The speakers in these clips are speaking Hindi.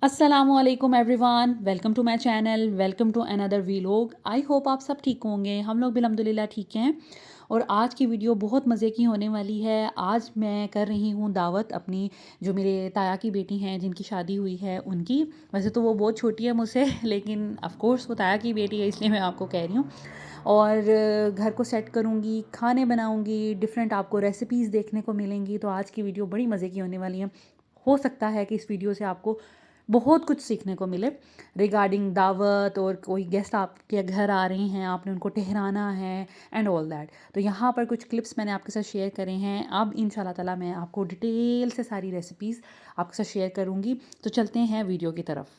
अस्सलामुअलैकुम everyone, welcome to my channel, welcome to another vlog. I hope आप सब ठीक होंगे। हम लोग भी अल्हम्दुलिल्लाह ठीक हैं। और आज की वीडियो बहुत मज़े की होने वाली है। आज मैं कर रही हूँ दावत अपनी, जो मेरे ताया की बेटी हैं जिनकी शादी हुई है उनकी। वैसे तो वो बहुत छोटी है मुझसे लेकिन ऑफ़ कोर्स वो ताया की बेटी है, इसलिए मैं आपको कह रही हूँ। और घर को सेट करूँगी, खाने बनाऊँगी, डिफरेंट आपको रेसिपीज़ देखने को मिलेंगी। तो आज की वीडियो बड़ी मज़े की होने वाली है। हो सकता है कि इस वीडियो से आपको बहुत कुछ सीखने को मिले रिगार्डिंग दावत, और कोई गेस्ट आपके घर आ रहे हैं, आपने उनको ठहराना है एंड ऑल दैट। तो यहाँ पर कुछ क्लिप्स मैंने आपके साथ शेयर करे हैं। अब इंशाल्लाह ताला मैं आपको डिटेल से सारी रेसिपीज़ आपके साथ शेयर करूँगी। तो चलते हैं वीडियो की तरफ।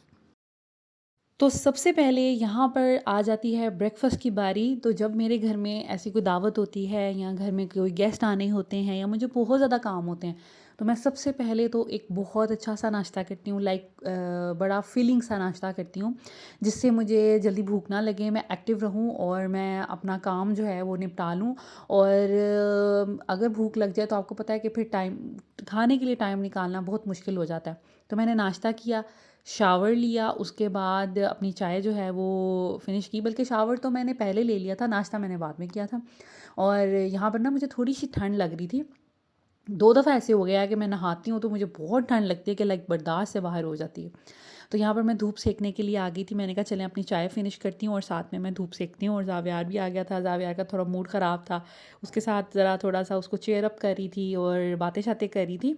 तो सबसे पहले यहाँ पर आ जाती है ब्रेकफ़ास्ट की बारी। तो जब मेरे घर में ऐसी कोई दावत होती है या घर में कोई गेस्ट आने होते हैं या मुझे बहुत ज़्यादा काम होते हैं, तो मैं सबसे पहले तो एक बहुत अच्छा सा नाश्ता करती हूँ, लाइक बड़ा फिलिंग सा नाश्ता करती हूँ, जिससे मुझे जल्दी भूख ना लगे, मैं एक्टिव रहूँ और मैं अपना काम जो है वो निपटा लूँ। और अगर भूख लग जाए तो आपको पता है कि फिर टाइम खाने के लिए टाइम निकालना बहुत मुश्किल हो जाता है। तो मैंने नाश्ता किया, शावर लिया, उसके बाद अपनी चाय जो है वो फ़िनिश की। बल्कि शावर तो मैंने पहले ले लिया था, नाश्ता मैंने बाद में किया था। और यहाँ पर ना मुझे थोड़ी-सी ठंड लग रही थी। 2 दफ़ा ऐसे हो गया है कि मैं नहाती हूँ तो मुझे बहुत ठंड लगती है कि लाइक बर्दाश्त से बाहर हो जाती है। तो यहाँ पर मैं धूप सेकने के लिए आ गई थी। मैंने कहा चलें अपनी चाय फ़िनिश करती हूँ और साथ में मैं धूप सेकती हूँ। और ज़ावियार भी आ गया था, ज़ावियार का थोड़ा मूड ख़राब था। उसके साथ ज़रा थोड़ा-सा उसको चीयर अप कर रही थी और बातें-शातें कर रही थी।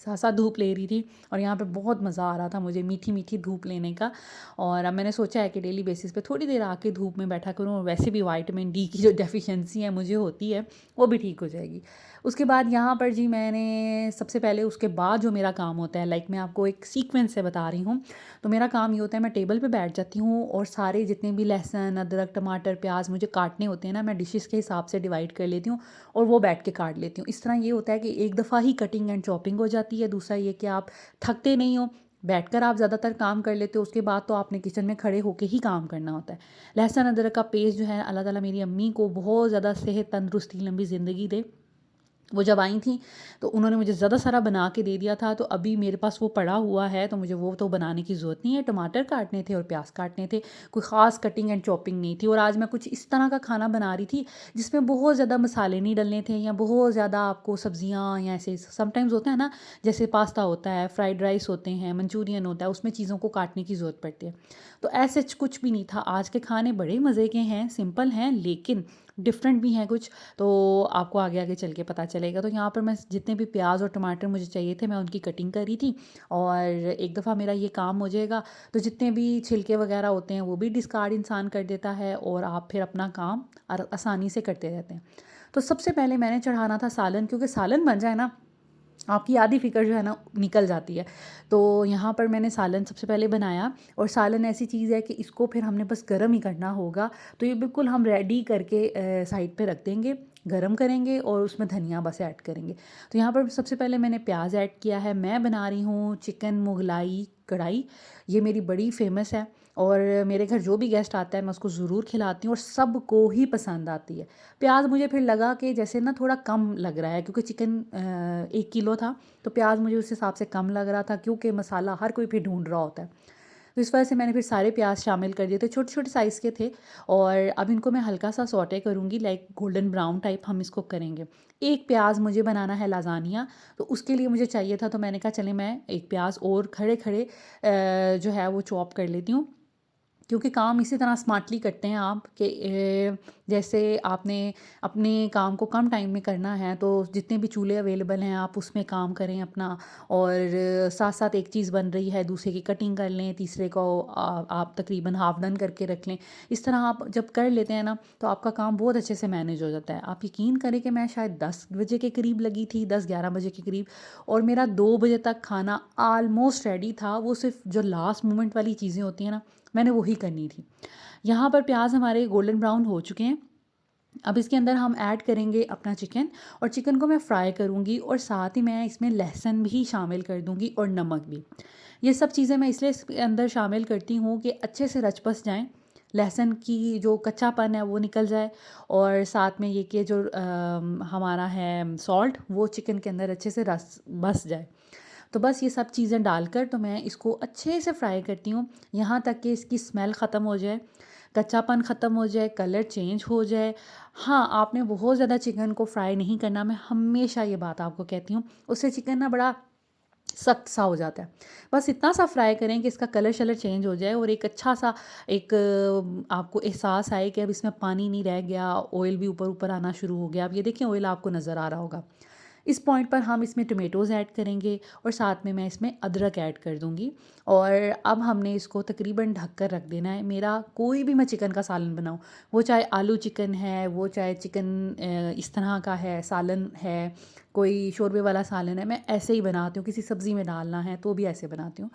साथ साथ धूप ले रही थी। और यहाँ पे बहुत मज़ा आ रहा था मुझे मीठी मीठी धूप लेने का। और अब मैंने सोचा है कि डेली बेसिस पे थोड़ी देर आके धूप में बैठा करूँ, और वैसे भी विटामिन डी की जो डेफिशिएंसी है मुझे होती है वो भी ठीक हो जाएगी। उसके बाद यहाँ पर जी मैंने सबसे पहले, उसके बाद जो मेरा काम होता है, लाइक मैं आपको एक सीक्वेंस से बता रही हूँ। तो मेरा काम ये होता है, मैं टेबल पे बैठ जाती हूँ और सारे जितने भी लहसुन, अदरक, टमाटर, प्याज मुझे काटने होते हैं ना, मैं डिशेस के हिसाब से डिवाइड कर लेती हूँ और वो बैठ के काट लेती हूँ। इस तरह ये होता है कि एक दफ़ा ही कटिंग एंड चॉपिंग हो जाती है। दूसरा ये कि आप थकते नहीं हो, बैठकर आप ज़्यादातर काम कर लेते हो। उसके बाद तो आपने किचन में खड़े होके ही काम करना होता है। लहसुन अदरक का पेस्ट जो है, अल्लाह ताला मेरी अम्मी को बहुत ज़्यादा सेहत, तंदुरुस्ती, लंबी ज़िंदगी दे। वो जब आई थी तो उन्होंने मुझे ज़्यादा सारा बना के दे दिया था। तो अभी मेरे पास वो पड़ा हुआ है, तो मुझे वो तो बनाने की ज़रूरत नहीं है। टमाटर काटने थे और प्याज काटने थे, कोई ख़ास कटिंग एंड चॉपिंग नहीं थी। और आज मैं कुछ इस तरह का खाना बना रही थी जिसमें बहुत ज़्यादा मसाले नहीं डलने थे, या बहुत ज़्यादा आपको सब्जियां, या ऐसे समटाइम्स होता है ना, जैसे पास्ता होता है, फ्राइड राइस होते हैं, मंचूरियन होता है, उसमें चीज़ों को काटने की ज़रूरत पड़ती है। तो ऐसे कुछ भी नहीं था। आज के खाने बड़े मज़े के हैं, सिंपल हैं लेकिन डिफरेंट भी हैं कुछ। तो आपको आगे आगे चल के पता चलेगा। तो यहाँ पर मैं जितने भी प्याज और टमाटर मुझे चाहिए थे, मैं उनकी कटिंग करी थी। और एक दफ़ा मेरा ये काम हो जाएगा तो जितने भी छिलके वगैरह होते हैं वो भी डिस्कार्ड इंसान कर देता है, और आप फिर अपना काम आसानी से करते रहते हैं। तो सबसे पहले मैंने चढ़ाना था सालन, क्योंकि सालन बन जाए ना, आपकी आधी फ़िक्र जो है ना निकल जाती है। तो यहाँ पर मैंने सालन सबसे पहले बनाया। और सालन ऐसी चीज़ है कि इसको फिर हमने बस गरम ही करना होगा। तो ये बिल्कुल हम रेडी करके साइड पे रख देंगे, गरम करेंगे और उसमें धनिया बस ऐड करेंगे। तो यहाँ पर सबसे पहले मैंने प्याज ऐड किया है। मैं बना रही हूँ चिकन मुगलाई कढ़ाई, ये मेरी बड़ी फेमस है। और मेरे घर जो भी गेस्ट आता है मैं उसको ज़रूर खिलाती हूँ और सबको ही पसंद आती है। प्याज मुझे फिर लगा कि जैसे ना थोड़ा कम लग रहा है, क्योंकि चिकन 1 किलो था, तो प्याज मुझे उस हिसाब से कम लग रहा था, क्योंकि मसाला हर कोई फिर ढूंढ रहा होता है। तो इस वजह से मैंने फिर सारे प्याज शामिल कर दिए थे, छोटे छोटे साइज़ के थे। और अब इनको मैं हल्का सा सौटे करूँगी, लाइक गोल्डन ब्राउन टाइप हम इसको करेंगे। एक प्याज मुझे बनाना है लाजानिया, तो उसके लिए मुझे चाहिए था, तो मैंने कहा चले मैं एक प्याज और खड़े खड़े जो है वो चॉप कर लेती हूँ। क्योंकि काम इसी तरह स्मार्टली करते हैं आप कि जैसे आपने अपने काम को कम टाइम में करना है, तो जितने भी चूल्हे अवेलेबल हैं आप उसमें काम करें अपना। और साथ साथ एक चीज़ बन रही है, दूसरे की कटिंग कर लें, तीसरे को आप तकरीबन हाफ डन करके रख लें। इस तरह आप जब कर लेते हैं ना, तो आपका काम बहुत अच्छे से मैनेज हो जाता है। आप यकीन करें कि मैं शायद 10 बजे के करीब लगी थी, 10-11 बजे के करीब, और मेरा 2 बजे तक खाना आलमोस्ट रेडी था। वो सिर्फ जो लास्ट मोमेंट वाली चीज़ें होती हैं ना, मैंने वही करनी थी। यहाँ पर प्याज हमारे गोल्डन ब्राउन हो चुके हैं। अब इसके अंदर हम ऐड करेंगे अपना चिकन, और चिकन को मैं फ्राई करूँगी, और साथ ही मैं इसमें लहसुन भी शामिल कर दूँगी और नमक भी। ये सब चीज़ें मैं इसलिए इसके अंदर शामिल करती हूँ कि अच्छे से रच बस जाएँ, लहसुन की जो कच्चापन है वो निकल जाए, और साथ में ये कि जो हमारा है सॉल्ट, वो चिकन के अंदर अच्छे से रस बस जाए। तो बस ये सब चीज़ें डालकर तो मैं इसको अच्छे से फ्राई करती हूँ, यहाँ तक कि इसकी स्मेल ख़त्म हो जाए, कच्चापन ख़त्म हो जाए, कलर चेंज हो जाए। हाँ, आपने बहुत ज़्यादा चिकन को फ्राई नहीं करना, मैं हमेशा ये बात आपको कहती हूँ, उससे चिकन ना बड़ा सख्त सा हो जाता है। बस इतना सा फ्राई करें कि इसका कलर शलर चेंज हो जाए और एक अच्छा सा एक आपको एहसास आए कि अब इसमें पानी नहीं रह गया, ऑयल भी ऊपर ऊपर आना शुरू हो गया। अब ये देखें ऑयल आपको नज़र आ रहा होगा। इस पॉइंट पर हम इसमें टमेटोज़ ऐड करेंगे और साथ में मैं इसमें अदरक ऐड कर दूँगी। और अब हमने इसको तकरीबन ढक कर रख देना है। मेरा कोई भी मैं चिकन का सालन बनाऊँ, वो चाहे आलू चिकन है, वो चाहे चिकन इस तरह का है, सालन है, कोई शोरबे वाला सालन है, मैं ऐसे ही बनाती हूँ। किसी सब्ज़ी में डालना है तो भी ऐसे बनाती हूँ।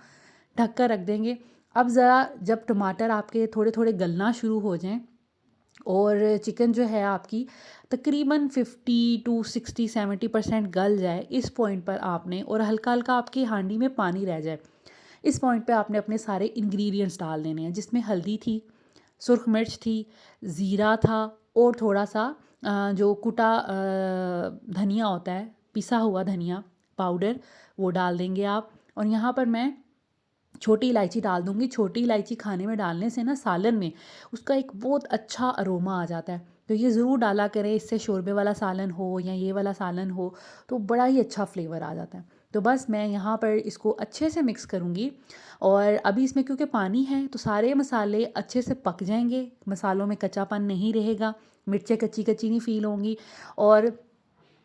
ढक कर रख देंगे। अब ज़रा जब टमाटर आपके थोड़े थोड़े गलना शुरू हो जाएं और चिकन जो है आपकी तकरीबन 50 टू 60-70% गल जाए, इस पॉइंट पर आपने और हल्का हल्का आपकी हांडी में पानी रह जाए, इस पॉइंट पे आपने अपने सारे इंग्रेडिएंट्स डाल देने हैं, जिसमें हल्दी थी, सुरख मिर्च थी, ज़ीरा था और थोड़ा सा जो कुटा धनिया होता है, पिसा हुआ धनिया पाउडर, वो डाल देंगे आप। और यहाँ पर मैं छोटी इलायची डाल दूँगी। छोटी इलायची खाने में डालने से ना सालन में उसका एक बहुत अच्छा अरोमा आ जाता है, तो ये ज़रूर डाला करें। इससे शोरबे वाला सालन हो या ये वाला सालन हो तो बड़ा ही अच्छा फ्लेवर आ जाता है। तो बस मैं यहाँ पर इसको अच्छे से मिक्स करूँगी और अभी इसमें क्योंकि पानी है तो सारे मसाले अच्छे से पक जाएंगे, मसालों में कच्चापन नहीं रहेगा, मिर्चें कच्ची कच्ची नहीं फील होंगी और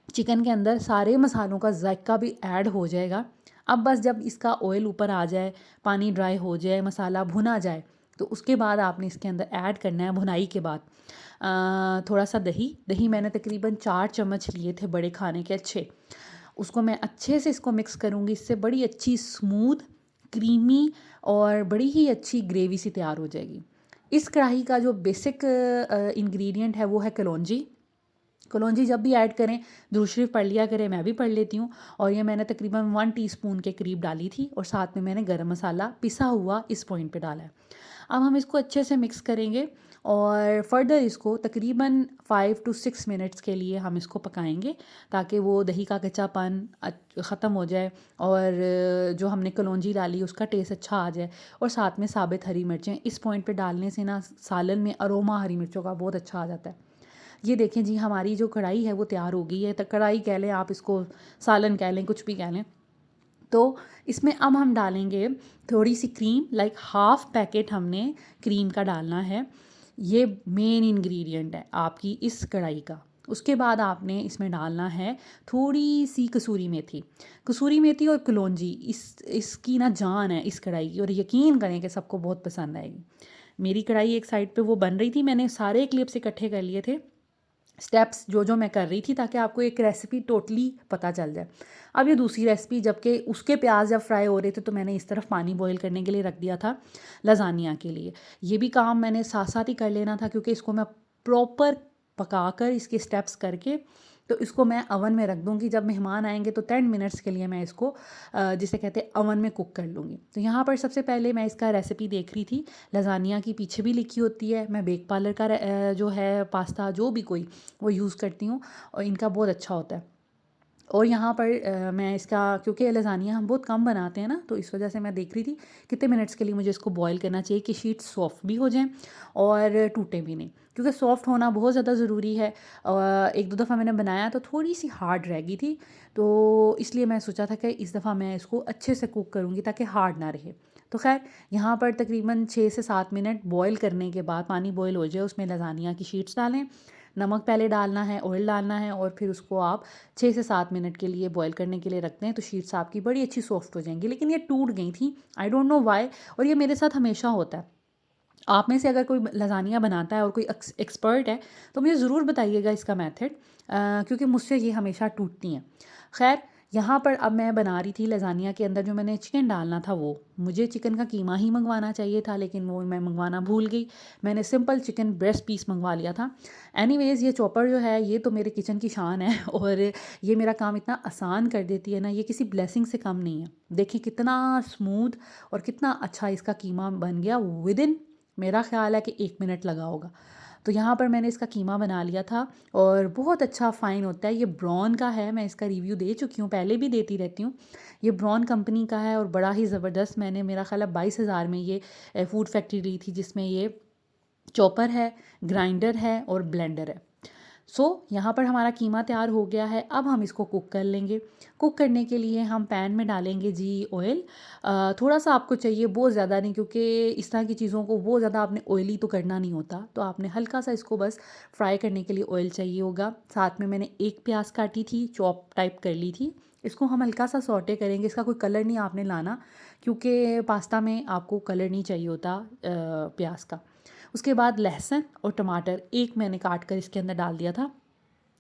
चिकन के अंदर सारे मसालों का जायका भी ऐड हो जाएगा। अब बस जब इसका ऑयल ऊपर आ जाए, पानी ड्राई हो जाए, मसाला भुना जाए, तो उसके बाद आपने इसके अंदर ऐड करना है भुनाई के बाद थोड़ा सा दही। दही मैंने तकरीबन 4 चम्मच लिए थे बड़े खाने के अच्छे। उसको मैं अच्छे से इसको मिक्स करूँगी, इससे बड़ी अच्छी स्मूथ क्रीमी और बड़ी ही अच्छी ग्रेवी सी तैयार हो जाएगी। इस कढ़ाई का जो बेसिक इंग्रेडिएंट है वो है कलौंजी। कलौंजी जब भी ऐड करें दुरूद शरीफ पढ़ लिया करें, मैं भी पढ़ लेती हूँ। और ये मैंने तकरीबन 1 टीस्पून के करीब डाली थी और साथ में मैंने गरम मसाला पिसा हुआ इस पॉइंट पे डाला है। अब हम इसको अच्छे से मिक्स करेंगे और फर्दर इसको तकरीबन 5 टू 6 मिनट्स के लिए हम इसको पकाएंगे, ताकि वो दही का कच्चापन ख़त्म हो जाए और जो हमने कलौंजी डाली उसका टेस्ट अच्छा आ जाए। और साथ में साबित हरी मिर्चें इस पॉइंट पे डालने से ना सालन में अरोमा हरी मिर्चों का बहुत अच्छा आ जाता है। ये देखें जी, हमारी जो कढ़ाई है वो तैयार हो गई है। तो कढ़ाई कह लें आप, इसको सालन कह लें, कुछ भी कह लें। तो इसमें अब हम डालेंगे थोड़ी सी क्रीम, लाइक हाफ़ पैकेट हमने क्रीम का डालना है। ये मेन इंग्रेडिएंट है आपकी इस कढ़ाई का। उसके बाद आपने इसमें डालना है थोड़ी सी कसूरी मेथी। कसूरी मेथी और कलौंजी इसकी ना जान है इस कढ़ाई की, और यकीन करें कि सबको बहुत पसंद आएगी। मेरी कढ़ाई एक साइड पे वो बन रही थी, मैंने सारे क्लिप्स इकट्ठे कर लिए थे, स्टेप्स जो मैं कर रही थी, ताकि आपको एक रेसिपी टोटली पता चल जाए। अब ये दूसरी रेसिपी, जबकि उसके प्याज जब फ्राई हो रहे थे तो मैंने इस तरफ पानी बॉईल करने के लिए रख दिया था लजानिया के लिए। ये भी काम मैंने साथ साथ ही कर लेना था, क्योंकि इसको मैं प्रॉपर पकाकर इसके स्टेप्स करके तो इसको मैं अवन में रख दूँगी। जब मेहमान आएंगे तो 10 मिनट्स के लिए मैं इसको जिसे कहते हैं अवन में कुक कर लूँगी। तो यहाँ पर सबसे पहले मैं इसका रेसिपी देख रही थी, लजानिया की पीछे भी लिखी होती है। मैं बेक पार्लर का जो है पास्ता जो भी कोई वो यूज़ करती हूँ और इनका बहुत अच्छा होता है। और यहाँ पर मैं इसका, क्योंकि लज़ानिया हम बहुत कम बनाते हैं ना, तो इस वजह से मैं देख रही थी कितने मिनट्स के लिए मुझे इसको बॉईल करना चाहिए कि शीट सॉफ्ट भी हो जाएं और टूटे भी नहीं, क्योंकि सॉफ्ट होना बहुत ज़्यादा ज़रूरी है। एक दो दफ़ा मैंने बनाया तो थोड़ी सी हार्ड रह गई थी, तो इसलिए मैं सोचा था कि इस दफ़ा मैं इसको अच्छे से कुक करूँगी ताकि हार्ड ना रहे। तो खैर यहाँ पर तकरीबन 6 से 7 मिनट बॉईल करने के बाद, पानी बॉईल हो जाए, उसमें लज़ानिया की शीट्स डालें, नमक पहले डालना है, ऑयल डालना है और फिर उसको आप 6 से 7 मिनट के लिए बॉईल करने के लिए रखते हैं। तो शीट्स आपकी बड़ी अच्छी सॉफ्ट हो जाएंगी। लेकिन ये टूट गई थी, आई डोंट नो व्हाई, और ये मेरे साथ हमेशा होता है। आप में से अगर कोई लज़ानिया बनाता है और कोई एक्सपर्ट है तो मुझे ज़रूर बताइएगा इसका मेथड, क्योंकि मुझसे ये हमेशा टूटती हैं। खैर यहाँ पर अब मैं बना रही थी लज़ानिया के अंदर जो मैंने चिकन डालना था, वो मुझे चिकन का कीमा ही मंगवाना चाहिए था, लेकिन वो मैं मंगवाना भूल गई। मैंने सिंपल चिकन ब्रेस्ट पीस मंगवा लिया था। एनीवेज़ ये चॉपर जो है ये तो मेरे किचन की शान है और ये मेरा काम इतना आसान कर देती है ना, ये किसी ब्लेसिंग से कम नहीं है। देखिए कितना स्मूथ और कितना अच्छा इसका कीमा बन गया। विदिन मेरा ख़्याल है कि 1 मिनट लगा होगा। तो यहाँ पर मैंने इसका कीमा बना लिया था और बहुत अच्छा फ़ाइन होता है। ये ब्राउन का है, मैं इसका रिव्यू दे चुकी हूँ, पहले भी देती रहती हूँ। ये ब्राउन कंपनी का है और बड़ा ही ज़बरदस्त, मैंने मेरा ख़्याल है 22,000 में ये फूड फैक्ट्री ली थी, जिसमें ये चॉपर है, ग्राइंडर है और ब्लेंडर है। यहाँ पर हमारा कीमा तैयार हो गया है। अब हम इसको कुक कर लेंगे। कुक करने के लिए हम पैन में डालेंगे जी ऑयल। थोड़ा सा आपको चाहिए, बहुत ज़्यादा नहीं, क्योंकि इस तरह की चीज़ों को बहुत ज़्यादा आपने ऑयली तो करना नहीं होता, तो आपने हल्का सा इसको बस फ्राई करने के लिए ऑयल चाहिए होगा। साथ में मैंने एक प्याज काटी थी, चॉप टाइप कर ली थी। इसको हम हल्का सा सौटे करेंगे, इसका कोई कलर नहीं आपने लाना, क्योंकि पास्ता में आपको कलर नहीं चाहिए होता प्याज का। उसके बाद लहसुन और टमाटर एक मैंने काट कर इसके अंदर डाल दिया था,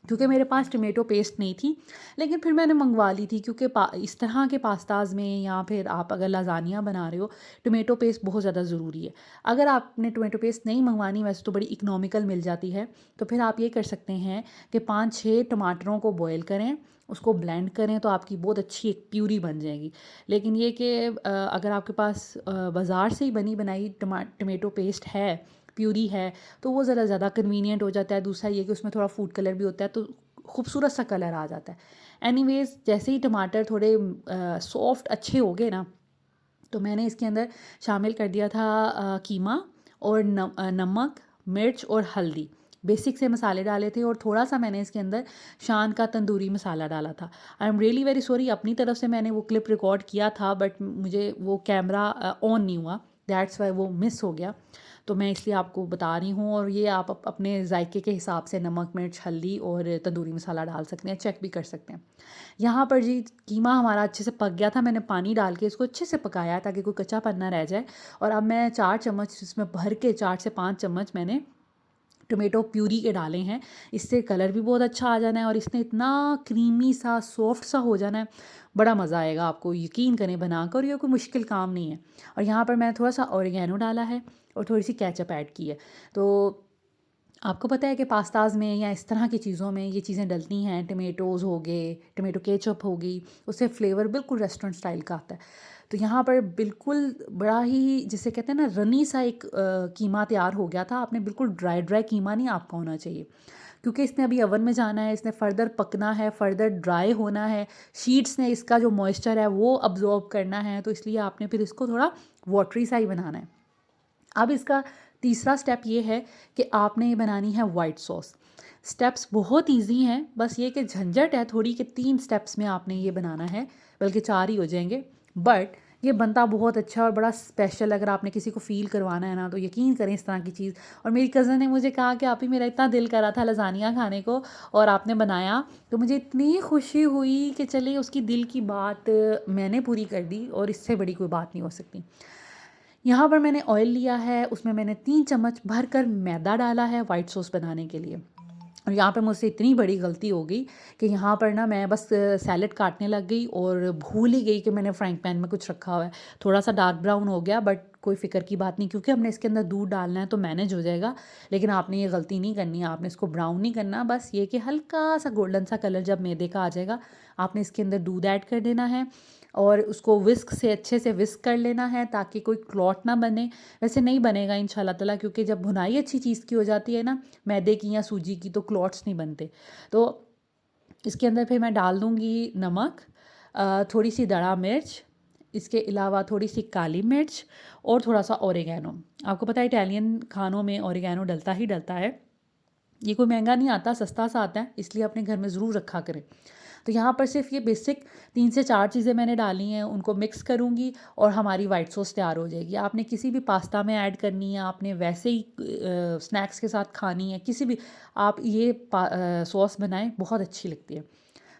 क्योंकि मेरे पास टमेटो पेस्ट नहीं थी, लेकिन फिर मैंने मंगवा ली थी, क्योंकि इस तरह के पास्ताज़ में या फिर आप अगर लाज़ानिया बना रहे हो, टमेटो पेस्ट बहुत ज़्यादा ज़रूरी है। अगर आपने टमेटो पेस्ट नहीं मंगवानी, वैसे तो बड़ी इकनॉमिकल मिल जाती है, तो फिर आप ये कर सकते हैं कि 5-6 टमाटरों को बॉयल करें, उसको ब्लेंड करें, तो आपकी बहुत अच्छी एक प्यूरी बन जाएगी। लेकिन ये कि अगर आपके पास बाज़ार से ही बनी बनाई टमेटो पेस्ट है, प्यूरी है, तो वो ज़रा ज़्यादा कन्वीनियंट हो जाता है। दूसरा ये कि उसमें थोड़ा फूड कलर भी होता है, तो खूबसूरत सा कलर आ जाता है। एनीवेज़, जैसे ही टमाटर थोड़े सॉफ्ट अच्छे हो गए ना, तो मैंने इसके अंदर शामिल कर दिया था कीमा और नमक, मिर्च और हल्दी। बेसिक से मसाले डाले थे और थोड़ा सा मैंने इसके अंदर शान का तंदूरी मसाला डाला था। I am really very sorry, अपनी तरफ से मैंने वो क्लिप रिकॉर्ड किया था, बट मुझे वो कैमरा ऑन नहीं हुआ, दैट्स वाई वो मिस हो गया। तो मैं इसलिए आपको बता रही हूँ, और ये आप अपने जायके के हिसाब से नमक, मिर्च, हल्दी और तंदूरी मसाला डाल सकते हैं, चेक भी कर सकते हैं। यहाँ पर जी कीमा हमारा अच्छे से पक गया था, मैंने पानी डाल के इसको अच्छे से पकाया ताकि कोई कच्चापन ना रह जाए। और अब मैं 4 चम्मच इसमें भर के, 4 से 5 चम्मच मैंने टोमेटो प्यूरी के डाले हैं। इससे कलर भी बहुत अच्छा आ जाना है और इसने इतना क्रीमी सा, सॉफ्ट सा हो जाना है, बड़ा मज़ा आएगा आपको, यकीन करें बनाकर, ये कोई मुश्किल काम नहीं है। और यहाँ पर मैंने थोड़ा सा ऑरिगेनो डाला है और थोड़ी सी केचप ऐड की है। तो आपको पता है कि पास्ताज़ में या इस तरह की चीज़ों में ये चीज़ें डलती हैं, टमेटोज़ हो गए, टमेटो केचप हो गई, उससे फ्लेवर बिल्कुल रेस्टोरेंट स्टाइल का आता है। तो यहाँ पर बिल्कुल बड़ा ही, जिसे कहते हैं ना, रनी सा एक कीमा तैयार हो गया था। आपने बिल्कुल ड्राई ड्राई कीमा नहीं आपका होना चाहिए, क्योंकि इसने अभी ओवन में जाना है, इसने फर्दर पकना है, फर्दर ड्राई होना है, शीट्स ने इसका जो मॉइस्चर है वो अब्जॉर्ब करना है, तो इसलिए आपने फिर इसको थोड़ा वाटरी सा ही बनाना है। अब इसका तीसरा स्टेप ये है कि आपने बनानी है वाइट सॉस। स्टेप्स बहुत इजी हैं, बस ये कि झंझट है थोड़ी कि 3 स्टेप्स में आपने ये बनाना है, बल्कि 4 ही हो जाएंगे, बट ये बनता बहुत अच्छा और बड़ा स्पेशल। अगर आपने किसी को फ़ील करवाना है ना, तो यकीन करें इस तरह की चीज़। और मेरी कज़न ने मुझे कहा कि आप ही, मेरा इतना दिल कर रहा था लज़ानिया खाने को और आपने बनाया, तो मुझे इतनी खुशी हुई कि चलिए उसकी दिल की बात मैंने पूरी कर दी, और इससे बड़ी कोई बात नहीं हो सकती। यहाँ पर मैंने ऑयल लिया है, उसमें मैंने 3 चम्मच भर कर मैदा डाला है वाइट सॉस बनाने के लिए। और यहाँ पे मुझसे इतनी बड़ी गलती हो गई कि यहाँ पर ना मैं बस सैलेड काटने लग गई और भूल ही गई कि मैंने फ्राइंग पैन में कुछ रखा हुआ है। थोड़ा सा डार्क ब्राउन हो गया, बट कोई फ़िक्र की बात नहीं, क्योंकि हमने इसके अंदर दूध डालना है तो मैनेज हो जाएगा। लेकिन आपने ये गलती नहीं करनी है, आपने इसको ब्राउन नहीं करना, बस ये कि हल्का सा गोल्डन सा कलर जब मैदे का आ जाएगा, आपने इसके अंदर दूध ऐड कर देना है और उसको विस्क से अच्छे से विस्क कर लेना है ताकि कोई क्लॉट ना बने। वैसे नहीं बनेगा इंशाल्लाह ताला, क्योंकि जब भुनाई अच्छी चीज़ की हो जाती है ना, मैदे की या सूजी की, तो क्लॉट्स नहीं बनते। तो इसके अंदर फिर मैं डाल दूँगी नमक, थोड़ी सी दड़ा मिर्च, इसके अलावा थोड़ी सी काली मिर्च और थोड़ा सा ओरिगैनो। आपको पता है इटालियन खानों में ओरिगैनो डलता ही डलता है। ये कोई महंगा नहीं आता, सस्ता सा आता है, इसलिए अपने घर में ज़रूर रखा करें। तो यहाँ पर सिर्फ ये बेसिक 3 से 4 चीज़ें मैंने डाली हैं, उनको मिक्स करूँगी और हमारी वाइट सॉस तैयार हो जाएगी। आपने किसी भी पास्ता में ऐड करनी है, आपने वैसे ही स्नैक्स के साथ खानी है, किसी भी, आप ये सॉस बनाएं, बहुत अच्छी लगती है।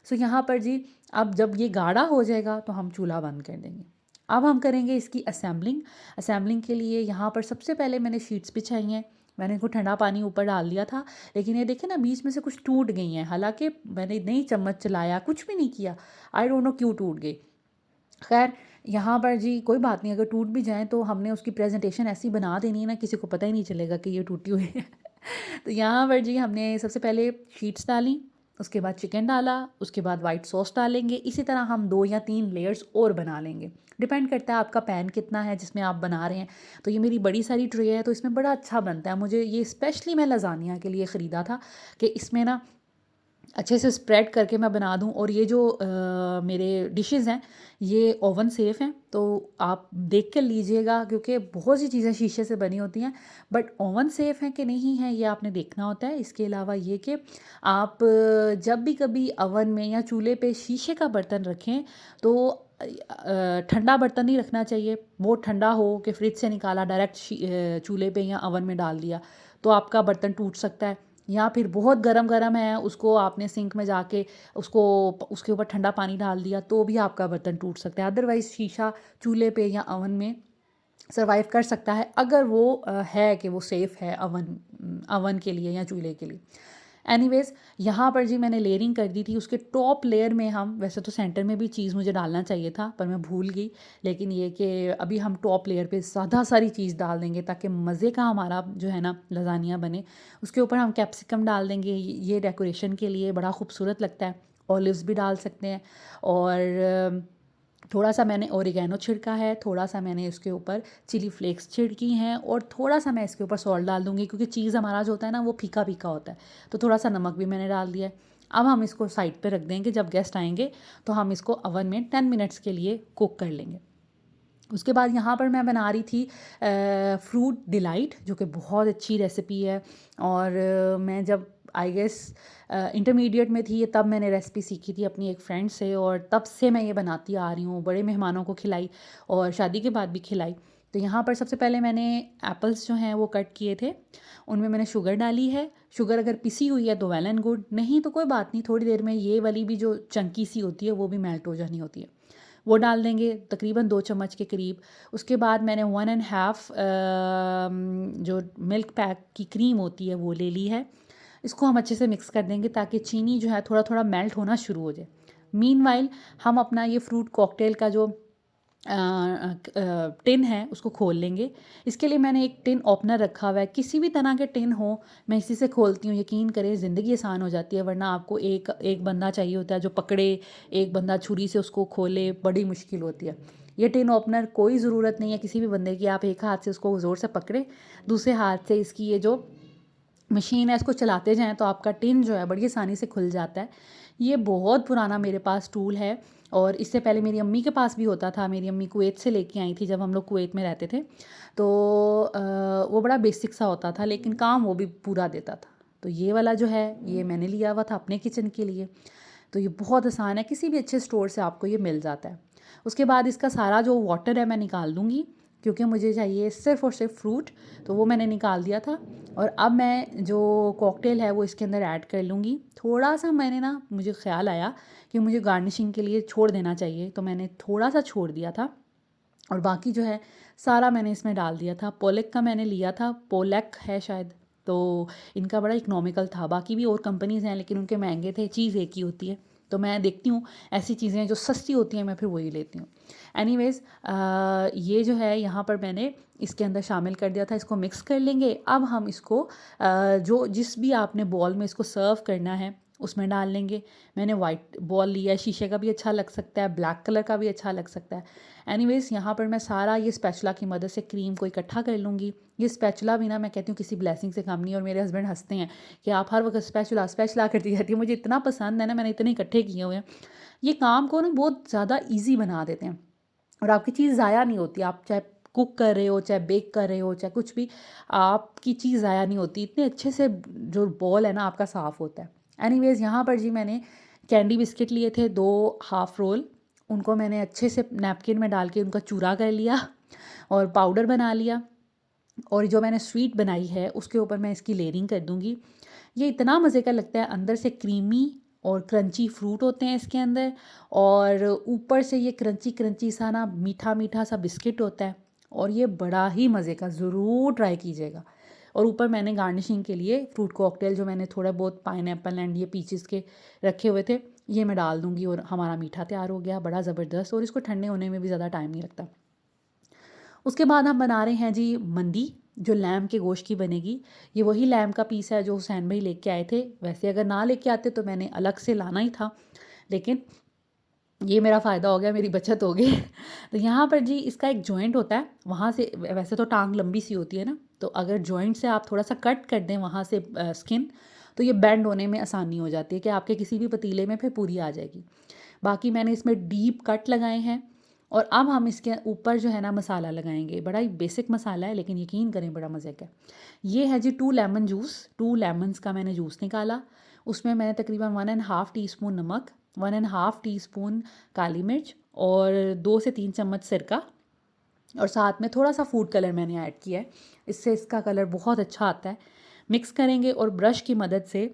सो यहाँ पर जी, अब जब ये गाढ़ा हो जाएगा तो हम चूल्हा बंद कर देंगे। अब हम करेंगे इसकी असेंबलिंग। असेंबलिंग के लिए यहाँ पर सबसे पहले मैंने शीट्स बिछाई हैं। मैंने इनको ठंडा पानी ऊपर डाल दिया था, लेकिन ये देखिए ना, बीच में से कुछ टूट गई हैं, हालांकि मैंने नहीं चम्मच चलाया, कुछ भी नहीं किया, आई डोंट नो क्यों टूट गई। खैर, यहाँ पर जी कोई बात नहीं, अगर टूट भी जाएँ तो हमने उसकी प्रेजेंटेशन ऐसी बना देनी है ना, किसी को पता ही नहीं चलेगा कि ये टूटी हुई है। तो यहाँ पर जी हमने सबसे पहले शीट्स डाली, उसके बाद चिकन डाला, उसके बाद वाइट सॉस डालेंगे। इसी तरह हम 2 या 3 लेयर्स और बना लेंगे। डिपेंड करता है आपका पैन कितना है जिसमें आप बना रहे हैं। तो ये मेरी बड़ी सारी ट्रे है, तो इसमें बड़ा अच्छा बनता है। मुझे ये स्पेशली मैं लज़ानिया के लिए ख़रीदा था कि इसमें ना अच्छे से स्प्रेड करके मैं बना दूँ। और ये जो मेरे डिशेज़ हैं ये ओवन सेफ़ हैं, तो आप देख कर लीजिएगा, क्योंकि बहुत सी चीज़ें शीशे से बनी होती हैं, बट ओवन सेफ़ हैं कि नहीं है ये आपने देखना होता है। इसके अलावा ये कि आप जब भी कभी ओवन में या चूल्हे पे शीशे का बर्तन रखें तो ठंडा बर्तन नहीं रखना चाहिए। बहुत ठंडा हो कि फ्रिज से निकाला डायरेक्ट चूल्हे पे या ओवन में डाल दिया तो आपका बर्तन टूट सकता है। या फिर बहुत गरम गरम है, उसको आपने सिंक में जाके उसके ऊपर ठंडा पानी डाल दिया तो भी आपका बर्तन टूट सकता है। अदरवाइज़ शीशा चूल्हे पे या ओवन में सर्वाइव कर सकता है, अगर वो है कि वो सेफ़ है ओवन के लिए या चूल्हे के लिए। एनीवेज़ यहाँ पर जी मैंने लेयरिंग कर दी थी। उसके टॉप लेयर में हम, वैसे तो सेंटर में भी चीज़ मुझे डालना चाहिए था पर मैं भूल गई, लेकिन ये कि अभी हम टॉप लेयर पे ज़्यादा सारी चीज़ डाल देंगे ताकि मज़े का हमारा जो है ना लज़ानिया बने। उसके ऊपर हम कैप्सिकम डाल देंगे, ये डेकोरेशन के लिए बड़ा खूबसूरत लगता है। ऑलिव्स भी डाल सकते हैं। और थोड़ा सा मैंने ओरिगैनो छिड़का है, थोड़ा सा मैंने इसके ऊपर चिली फ्लेक्स छिड़की हैं, और थोड़ा सा मैं इसके ऊपर सॉल्ट डाल दूँगी क्योंकि चीज़ हमारा जो होता है ना वो फीका फीका होता है, तो थोड़ा सा नमक भी मैंने डाल दिया है। अब हम इसको साइड पे रख देंगे, जब गेस्ट आएंगे तो हम इसको ओवन में 10 मिनट्स के लिए कुक कर लेंगे। उसके बाद यहाँ पर मैं बना रही थी फ्रूट डिलाइट, जो कि बहुत अच्छी रेसिपी है। और मैं जब आई गेस इंटरमीडिएट में थी तब मैंने रेसिपी सीखी थी अपनी एक फ्रेंड से, और तब से मैं ये बनाती आ रही हूँ। बड़े मेहमानों को खिलाई और शादी के बाद भी खिलाई। तो यहाँ पर सबसे पहले मैंने एप्पल्स जो हैं वो कट किए थे, उनमें मैंने शुगर डाली है। शुगर अगर पिसी हुई है तो वेल एंड गुड, नहीं तो कोई बात नहीं, थोड़ी देर में ये वाली भी जो चंकी सी होती है वो भी मेल्ट हो जानी होती है, वो डाल देंगे तकरीबन 2 चम्मच के करीब। उसके बाद मैंने 1.5 जो मिल्क पैक की क्रीम होती है वो ले ली है। इसको हम अच्छे से मिक्स कर देंगे ताकि चीनी जो है थोड़ा थोड़ा मेल्ट होना शुरू हो जाए। मीनवाइल हम अपना ये फ्रूट कॉकटेल का जो टिन है उसको खोल लेंगे। इसके लिए मैंने एक टिन ओपनर रखा हुआ है, किसी भी तरह के टिन हो मैं इसी से खोलती हूँ। यकीन करें ज़िंदगी आसान हो जाती है, वरना आपको एक एक बंदा चाहिए होता है जो पकड़े, एक बंदा छुरी से उसको खोले, बड़ी मुश्किल होती है। ये टिन ओपनर कोई ज़रूरत नहीं है किसी भी बंदे की, आप एक हाथ से उसको ज़ोर से पकड़े, दूसरे हाथ से इसकी ये जो मशीन है इसको चलाते जाएं तो आपका टिन जो है बड़ी आसानी से खुल जाता है। ये बहुत पुराना मेरे पास टूल है, और इससे पहले मेरी अम्मी के पास भी होता था। मेरी अम्मी कुवैत से लेके आई थी जब हम लोग कुवैत में रहते थे, तो वो बड़ा बेसिक सा होता था लेकिन काम वो भी पूरा देता था। तो ये वाला जो है ये मैंने लिया हुआ था अपने किचन के लिए। तो ये बहुत आसान है, किसी भी अच्छे स्टोर से आपको ये मिल जाता है। उसके बाद इसका सारा जो वाटर है मैं निकाल दूँगी, क्योंकि मुझे चाहिए सिर्फ़ और सिर्फ फ्रूट, तो वो मैंने निकाल दिया था। और अब मैं जो कॉकटेल है वो इसके अंदर ऐड कर लूँगी। थोड़ा सा मैंने ना, मुझे ख़्याल आया कि मुझे गार्निशिंग के लिए छोड़ देना चाहिए, तो मैंने थोड़ा सा छोड़ दिया था, और बाकी जो है सारा मैंने इसमें डाल दिया था। पोलेक का मैंने लिया था, पोलेक है शायद, तो इनका बड़ा इकनॉमिकल था। बाकी भी और कंपनीज़ हैं लेकिन उनके महंगे थे, चीज़ एक ही होती है। तो मैं देखती हूँ ऐसी चीज़ें जो सस्ती होती हैं मैं फिर वही लेती हूँ। एनीवेज़ ये जो है यहाँ पर मैंने इसके अंदर शामिल कर दिया था, इसको मिक्स कर लेंगे। अब हम इसको जो जिस भी आपने बॉल में इसको सर्व करना है उसमें डाल लेंगे। मैंने वाइट बॉल लिया है, शीशे का भी अच्छा लग सकता है, ब्लैक कलर का भी अच्छा लग सकता है। एनीवेज़ यहाँ पर मैं सारा ये स्पैचुला की मदद से क्रीम को इकट्ठा कर लूँगी। ये स्पैचुला भी ना, मैं कहती हूँ किसी ब्लेसिंग से कम नहीं, और मेरे हस्बैंड हंसते हैं कि आप हर वक्त स्पैचुला स्पैचुला करती रहती है। मुझे इतना पसंद है ना, मैंने इतने इकट्ठे किए हुए हैं। ये काम को ना बहुत ज़्यादा ईजी बना देते हैं, और आपकी चीज़ ज़ाया नहीं होती। आप चाहे कुक कर रहे हो, चाहे बेक कर रहे हो, चाहे कुछ भी, आपकी चीज़ ज़ाया नहीं होती। इतने अच्छे से जो बॉल है ना आपका साफ़ होता है। एनीवेज़ यहाँ पर जी मैंने कैंडी बिस्किट लिए थे 2 हाफ़ रोल, उनको मैंने अच्छे से नैपकिन में डाल के उनका चूरा कर लिया और पाउडर बना लिया। और जो मैंने स्वीट बनाई है उसके ऊपर मैं इसकी लेयरिंग कर दूँगी। ये इतना मज़े का लगता है, अंदर से क्रीमी और क्रंची फ्रूट होते हैं इसके अंदर, और ऊपर से ये क्रंची क्रंची सा ना मीठा मीठा सा बिस्किट होता है, और ये बड़ा ही मज़े का, ज़रूर ट्राई कीजिएगा। और ऊपर मैंने गार्निशिंग के लिए फ्रूट कॉकटेल जो मैंने थोड़ा बहुत पाइनएप्पल एंड ये पीचेस के रखे हुए थे ये मैं डाल दूँगी, और हमारा मीठा तैयार हो गया, बड़ा ज़बरदस्त। और इसको ठंडे होने में भी ज़्यादा टाइम नहीं लगता। उसके बाद हम बना रहे हैं जी मंदी। जो लैम के गोश्त की बनेगी। ये वही लैम का पीस है जो हुसैन भाई लेके आए थे। वैसे अगर ना लेके आते तो मैंने अलग से लाना ही था, लेकिन ये मेरा फ़ायदा हो गया, मेरी बचत हो गई। तो यहाँ पर जी इसका एक जॉइंट होता है, वहाँ से वैसे तो टांग लंबी सी होती है ना, तो अगर जॉइंट से आप थोड़ा सा कट कर दें वहाँ से स्किन, तो ये बेंड होने में आसानी हो जाती है कि आपके किसी भी पतीले में फिर पूरी आ जाएगी। बाकी मैंने इसमें डीप कट लगाए हैं। और अब हम इसके ऊपर जो है ना मसाला लगाएंगे। बड़ा ही बेसिक मसाला है, लेकिन यकीन करें बड़ा मज़े का। ये है जी 2 लेमन जूस। 2 लेमन्स का मैंने जूस निकाला। उसमें मैंने तकरीबन 1.5 टीस्पून नमक, 1.5 टीस्पून काली मिर्च और 2 से 3 चम्मच सिरका, और साथ में थोड़ा सा फूड कलर मैंने ऐड किया है। इससे इसका कलर बहुत अच्छा आता है। मिक्स करेंगे और ब्रश की मदद से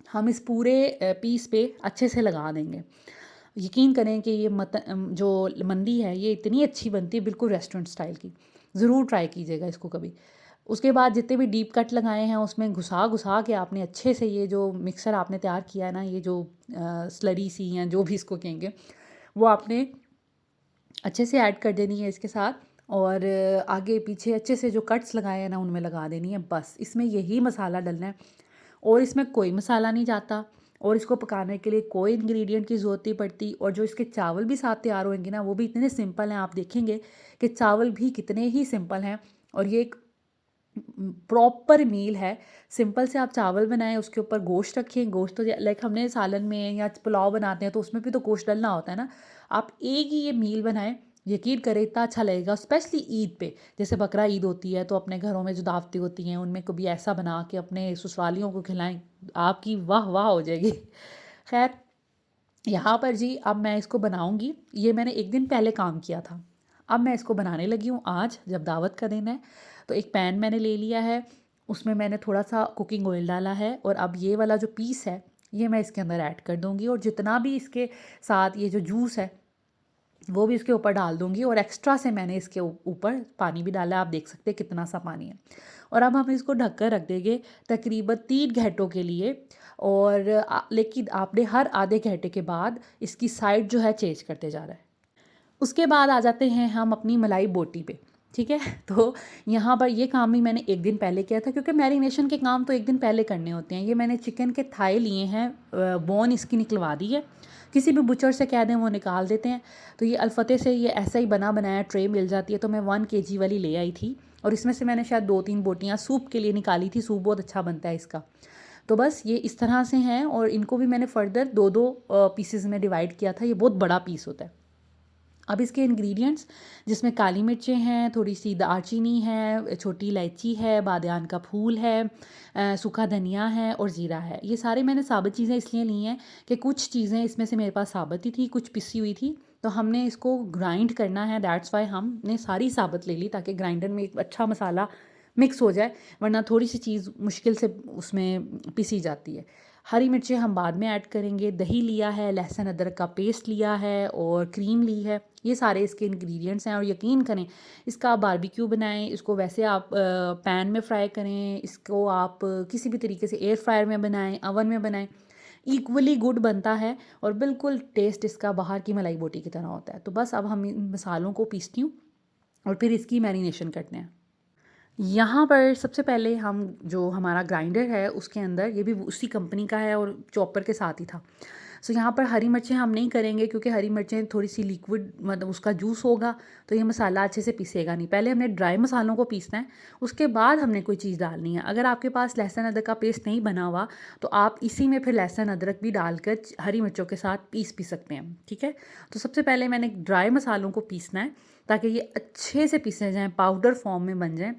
हम इस पूरे पीस पे अच्छे से लगा देंगे। यकीन करें कि ये जो मंदी है ये इतनी अच्छी बनती है, बिल्कुल रेस्टोरेंट स्टाइल की। ज़रूर ट्राई कीजिएगा इसको कभी। उसके बाद जितने भी डीप कट लगाए हैं उसमें घुसा घुसा के आपने अच्छे से ये जो मिक्सर आपने तैयार किया है ना, ये जो स्लरी सी या जो भी इसको कहेंगे, वो आपने अच्छे से ऐड कर देनी है इसके साथ। और आगे पीछे अच्छे से जो कट्स लगाए हैं ना उनमें लगा देनी है। बस इसमें यही मसाला डलना है और इसमें कोई मसाला नहीं जाता, और इसको पकाने के लिए कोई इंग्रेडिएंट की ज़रूरत नहीं पड़ती। और जो इसके चावल भी साथ तैयार होंगे ना, वो भी इतने सिंपल हैं, आप देखेंगे कि चावल भी कितने ही सिंपल हैं। और ये एक प्रॉपर मील है। सिंपल से आप चावल बनाएं, उसके ऊपर गोश्त रखें। गोश्त तो लाइक हमने सालन में या पुलाव बनाते हैं तो उसमें भी तो गोश्त डलना होता है ना। आप एक ही ये मील बनाएं, यकीन करें इतना अच्छा लगेगा। स्पेशली ईद पे, जैसे बकरा ईद होती है तो अपने घरों में जो दावतें होती हैं उनमें कभी ऐसा बना के अपने ससुरालियों को खिलाएं, आपकी वाह वाह हो जाएगी। खैर, यहाँ पर जी अब मैं इसको बनाऊंगी। ये मैंने एक दिन पहले काम किया था, अब मैं इसको बनाने लगी हूँ आज जब दावत का दिन है। तो एक पैन मैंने ले लिया है, उसमें मैंने थोड़ा सा कुकिंग ऑयल डाला है, और अब ये वाला जो पीस है ये मैं इसके अंदर ऐड कर दूँगी। और जितना भी इसके साथ ये जो जूस है वो भी इसके ऊपर डाल दूँगी। और एक्स्ट्रा से मैंने इसके ऊपर पानी भी डाला है, आप देख सकते हैं कितना सा पानी है। और अब हम इसको ढक कर रख देंगे तकरीबन 3 घंटों के लिए। और लेकिन आपने हर आधे घंटे के बाद इसकी साइड जो है चेंज करते जा रहा है। उसके बाद आ जाते हैं हम अपनी मलाई बोटी पे, ठीक है। तो यहाँ पर ये काम भी मैंने एक दिन पहले किया था, क्योंकि मैरिनेशन के काम तो एक दिन पहले करने होते हैं। ये मैंने चिकन के थाई लिए हैं, बोन इसकी निकलवा दी है। किसी भी बुचर से कह दें वो निकाल देते हैं। तो ये अल्फते से ये ऐसा ही बना बनाया ट्रे मिल जाती है, तो मैं 1 kg वाली ले आई थी। और इसमें से मैंने शायद 2-3 बोटियाँ सूप के लिए निकाली थी। सूप बहुत अच्छा बनता है इसका। तो बस ये इस तरह से हैं, और इनको भी मैंने फर्दर 2-2 पीसेस में डिवाइड किया था। ये बहुत बड़ा पीस होता है। अब इसके इंग्रेडिएंट्स, जिसमें काली मिर्चें हैं, थोड़ी सी दालचीनी है, छोटी इलायची है, बादियान का फूल है, सूखा धनिया है और ज़ीरा है। ये सारे मैंने साबित चीज़ें इसलिए ली हैं कि कुछ चीज़ें इसमें से मेरे पास साबित ही थी, कुछ पिसी हुई थी। तो हमने इसको ग्राइंड करना है, दैट्स वाई हमने सारी साबित ले ली, ताकि ग्राइंडर में एक अच्छा मसाला मिक्स हो जाए, वरना थोड़ी सी चीज़ मुश्किल से उसमें पिसी जाती है। हरी मिर्चें हम बाद में ऐड करेंगे। दही लिया है, लहसुन अदरक का पेस्ट लिया है और क्रीम ली है। ये सारे इसके इंग्रेडिएंट्स हैं। और यकीन करें, इसका आप बारबेक्यू बनाएं, इसको वैसे आप पैन में फ्राई करें, इसको आप किसी भी तरीके से एयर फ्रायर में बनाएं, अवन में बनाएं, इक्वली गुड बनता है। और बिल्कुल टेस्ट इसका बाहर की मलाई बोटी की तरह होता है। तो बस अब हम इन मसालों को पीसती हूँ और फिर इसकी मैरिनेशन करते हैं। यहाँ पर सबसे पहले हम जो हमारा ग्राइंडर है उसके अंदर, ये भी उसी कंपनी का है और चॉपर के साथ ही था। सो यहाँ पर हरी मिर्चें हम नहीं करेंगे, क्योंकि हरी मिर्चें थोड़ी सी लिक्विड, मतलब उसका जूस होगा तो ये मसाला अच्छे से पीसेगा नहीं। पहले हमने ड्राई मसालों को पीसना है, उसके बाद हमने कोई चीज़ डालनी है। अगर आपके पास लहसुन अदरक का पेस्ट नहीं बना हुआ तो आप इसी में फिर लहसुन अदरक भी डालकर हरी मिर्चों के साथ पीस सकते हैं, ठीक है। तो सबसे पहले मैंने ड्राई मसालों को पीसना है, ताकि ये अच्छे से पीसे जाएँ, पाउडर फॉर्म में बन जाएँ,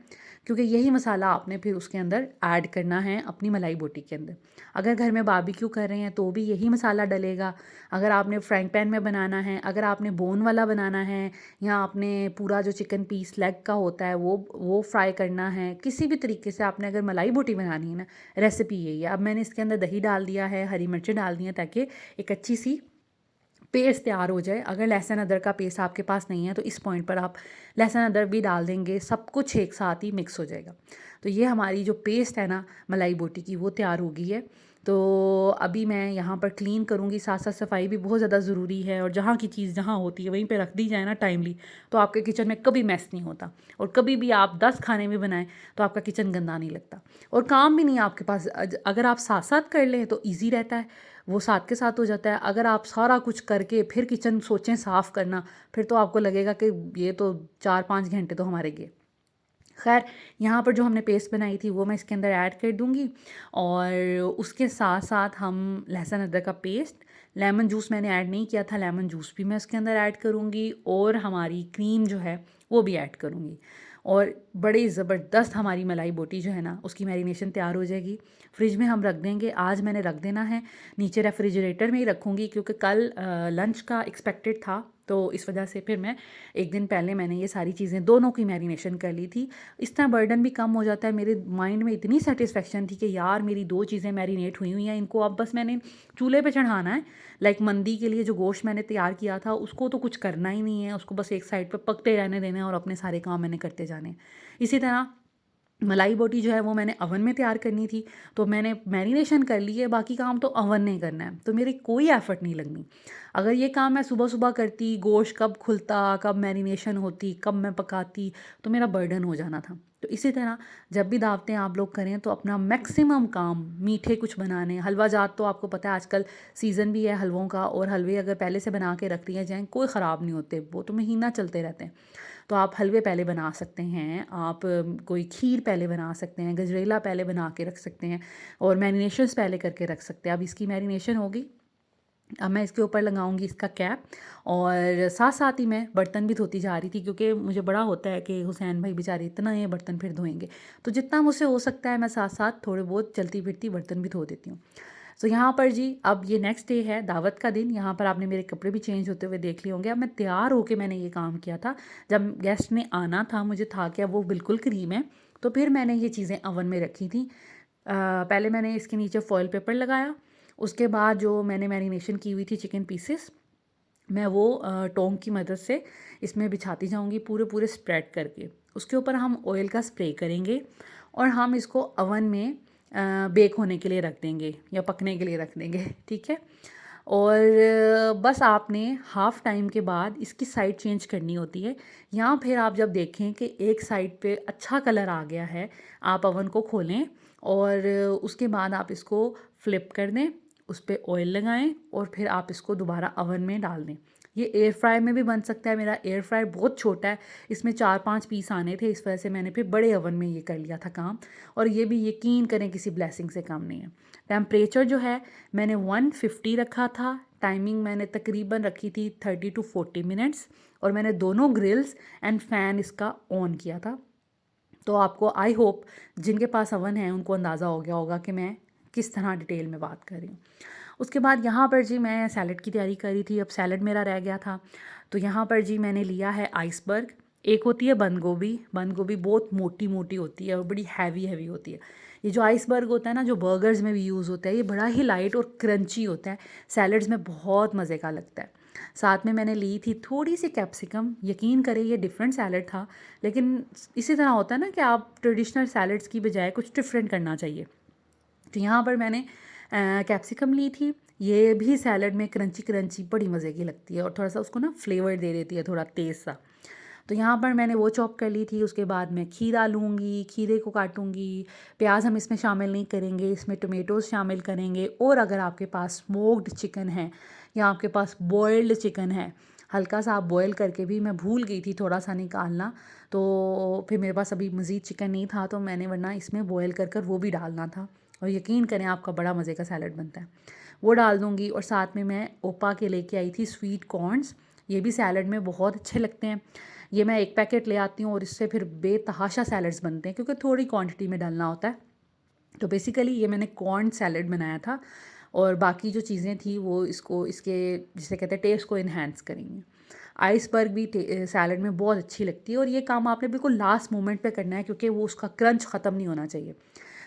क्योंकि यही मसाला आपने फिर उसके अंदर ऐड करना है अपनी मलाई बोटी के अंदर। अगर घर में बारबेक्यू कर रहे हैं तो भी यही मसाला डलेगा। अगर आपने फ्राइंग पैन में बनाना है, अगर आपने बोन वाला बनाना है, या आपने पूरा जो चिकन पीस लेग का होता है वो फ्राई करना है, किसी भी तरीके से आपने अगर मलाई बोटी बनानी है ना, रेसिपी यही है। अब मैंने इसके अंदर दही डाल दिया है, हरी मिर्चें डाल दी हैं, ताकि एक अच्छी सी पेस्ट तैयार हो जाए। अगर लहसुन अदरक का पेस्ट आपके पास नहीं है तो इस पॉइंट पर आप लहसुन अदरक भी डाल देंगे, सब कुछ एक साथ ही मिक्स हो जाएगा। तो ये हमारी जो पेस्ट है ना मलाई बोटी की, वो तैयार हो गई है। तो अभी मैं यहाँ पर क्लीन करूँगी, साथ साथ सफाई भी बहुत ज़्यादा ज़रूरी है, और जहाँ की चीज़ जहाँ होती है वहीं पे रख दी जाए ना टाइमली, तो आपके किचन में कभी मैस नहीं होता। और कभी भी आप 10 खाने भी बनाएं तो आपका किचन गंदा नहीं लगता, और काम भी नहीं आपके पास। अगर आप साथ साथ कर लें तो ईजी रहता है, वो साथ के साथ हो जाता है। अगर आप सारा कुछ करके फिर किचन सोचें साफ़ करना, फिर तो आपको लगेगा कि ये तो 4-5 घंटे तो हमारे गए। खैर, यहाँ पर जो हमने पेस्ट बनाई थी वो मैं इसके अंदर ऐड कर दूँगी, और उसके साथ साथ हम लहसुन अदरक का पेस्ट, लेमन जूस मैंने ऐड नहीं किया था, लेमन जूस भी मैं इसके अंदर ऐड करूँगी, और हमारी क्रीम जो है वो भी ऐड करूँगी। और बड़ी ज़बरदस्त हमारी मलाई बोटी जो है ना, उसकी मैरिनेशन तैयार हो जाएगी। फ्रिज में हम रख देंगे, आज मैंने रख देना है, नीचे रेफ्रिजरेटर में ही रखूँगी, क्योंकि कल लंच का एक्सपेक्टेड था, तो इस वजह से फिर मैं एक दिन पहले मैंने ये सारी चीज़ें दोनों की मैरिनेशन कर ली थी। इस तरह बर्डन भी कम हो जाता है। मेरे माइंड में इतनी सेटिस्फेक्शन थी कि यार मेरी 2 चीज़ें मैरिनेट हुई हुई हैं, इनको अब बस मैंने चूल्हे पे चढ़ाना है। लाइक मंदी के लिए जो गोश्त मैंने तैयार किया था उसको तो कुछ करना ही नहीं है, उसको बस एक साइड पे पकते रहने देना है और अपने सारे काम मैंने करते जाने हैं। इसी तरह मलाई बोटी जो है वो मैंने अवन में तैयार करनी थी, तो मैंने मैरिनेशन कर ली है, बाकी काम तो अवन ने करना है, तो मेरी कोई एफ़र्ट नहीं लगनी। अगर ये काम मैं सुबह सुबह करती, गोश्त कब खुलता, कब मैरिनेशन होती, कब मैं पकाती, तो मेरा बर्डन हो जाना था। तो इसी तरह जब भी दावतें आप लोग करें तो अपना मैक्सिमम काम, मीठे कुछ बनाने, हलवा जात तो आपको पता है आजकल सीज़न भी है हलवों का, और हलवे अगर पहले से बना के रख दिए जाएँ कोई ख़राब नहीं होते, वो तो महीना चलते रहते हैं। तो आप हलवे पहले बना सकते हैं, आप कोई खीर पहले बना सकते हैं, गजरेला पहले बना के रख सकते हैं, और मैरिनेशंस पहले करके रख सकते हैं। अब इसकी मैरिनेशन होगी, अब मैं इसके ऊपर लगाऊंगी इसका कैप, और साथ साथ ही मैं बर्तन भी धोती जा रही थी, क्योंकि मुझे बड़ा होता है कि हुसैन भाई बेचारे इतना ये बर्तन फिर धोएंगे, तो जितना मुझसे हो सकता है मैं साथ साथ थोड़े बहुत चलती फिरती बर्तन भी धो देती हूँ। सो यहाँ पर जी अब ये नेक्स्ट डे है, दावत का दिन। यहाँ पर आपने मेरे कपड़े भी चेंज होते हुए देख लिए होंगे। अब मैं तैयार होके मैंने ये काम किया था, जब गेस्ट ने आना था मुझे था कि अब वो बिल्कुल करीम है, तो फिर मैंने ये चीज़ें अवन में रखी थी। पहले मैंने इसके नीचे फॉयल पेपर लगाया, उसके बाद जो मैंने मैरिनेशन की हुई थी चिकन पीसेस, मैं वो टोंग की मदद से इसमें बिछाती जाऊंगी पूरे पूरे स्प्रेड करके। उसके ऊपर हम ऑयल का स्प्रे करेंगे, और हम इसको अवन में बेक होने के लिए रख देंगे या पकने के लिए रख देंगे, ठीक है। और बस आपने हाफ़ टाइम के बाद इसकी साइड चेंज करनी होती है, या फिर आप जब देखें कि एक साइड पे अच्छा कलर आ गया है, आप अवन को खोलें, और उसके बाद आप इसको फ्लिप कर दें, उस पे ऑयल लगाएं, और फिर आप इसको दोबारा अवन में डाल दें। ये एयर फ्रायर में भी बन सकता है। मेरा एयर फ्रायर बहुत छोटा है, इसमें 4-5 पीस आने थे, इस वजह से मैंने फिर बड़े ओवन में ये कर लिया था काम। और ये भी यकीन करें किसी ब्लेसिंग से कम नहीं है। टेम्परेचर जो है मैंने 150 रखा था, टाइमिंग मैंने तकरीबन रखी थी 30 to 40 मिनट्स, और मैंने दोनों ग्रिल्स एंड फ़ैन इसका ऑन किया था। तो आपको आई होप जिनके पास अवन है उनको अंदाज़ा हो गया होगा कि मैं किस तरह डिटेल में बात कर रही हूँ। उसके बाद यहाँ पर जी मैं सैलड की तैयारी कर रही थी, अब सैलड मेरा रह गया था, तो यहाँ पर जी मैंने लिया है आइसबर्ग। एक होती है बंद गोभी, बंद गोभी बहुत मोटी मोटी होती है और बड़ी हैवी हैवी होती है। ये जो आइसबर्ग होता है ना, जो बर्गर्स में भी यूज़ होता है, ये बड़ा ही लाइट और क्रंची होता है, सैलड्स में बहुत मज़े का लगता है। साथ में मैंने ली थी थोड़ी सी कैप्सिकम। यकीन करें ये डिफरेंट सैलड था, लेकिन इसी तरह होता है ना कि आप ट्रेडिशनल सैलड्स की बजाय कुछ डिफरेंट करना चाहिए। तो यहाँ पर मैंने कैप्सिकम ली थी, ये भी सैलड में क्रंची क्रंची बड़ी मज़े की लगती है, और थोड़ा सा उसको ना फ्लेवर दे देती है, थोड़ा तेज़ सा। तो यहाँ पर मैंने वो चॉप कर ली थी। उसके बाद मैं खीरा लूँगी, खीरे को काटूँगी, प्याज हम इसमें शामिल नहीं करेंगे, इसमें टोमेटोज़ शामिल करेंगे। और अगर आपके पास स्मोक्ड चिकन है या आपके पास बॉयल्ड चिकन है, हल्का सा आप बॉयल करके भी, मैं भूल गई थी थोड़ा सा निकालना, तो फिर मेरे पास अभी मज़ीद चिकन नहीं था, तो मैंने वरना इसमें बॉयल कर कर वो भी डालना था, और यकीन करें आपका बड़ा मज़े का सैलड बनता है। वो डाल दूँगी, और साथ में मैं ओपा के लेके आई थी स्वीट कॉर्नस, ये भी सैलड में बहुत अच्छे लगते हैं। ये मैं एक पैकेट ले आती हूँ, और इससे फिर बेतहाशा सैलड्स बनते हैं, क्योंकि थोड़ी क्वांटिटी में डालना होता है। तो बेसिकली ये मैंने कॉर्न सैलड बनाया था, और बाकी जो चीज़ें थी वो इसको, इसके जिसे कहते हैं टेस्ट को इन्हेंस करेंगी। आइसबर्ग भी सैलड में बहुत अच्छी लगती है, और ये काम आपने बिल्कुल लास्ट मोमेंट पे करना है, क्योंकि वो उसका क्रंच ख़त्म नहीं होना चाहिए।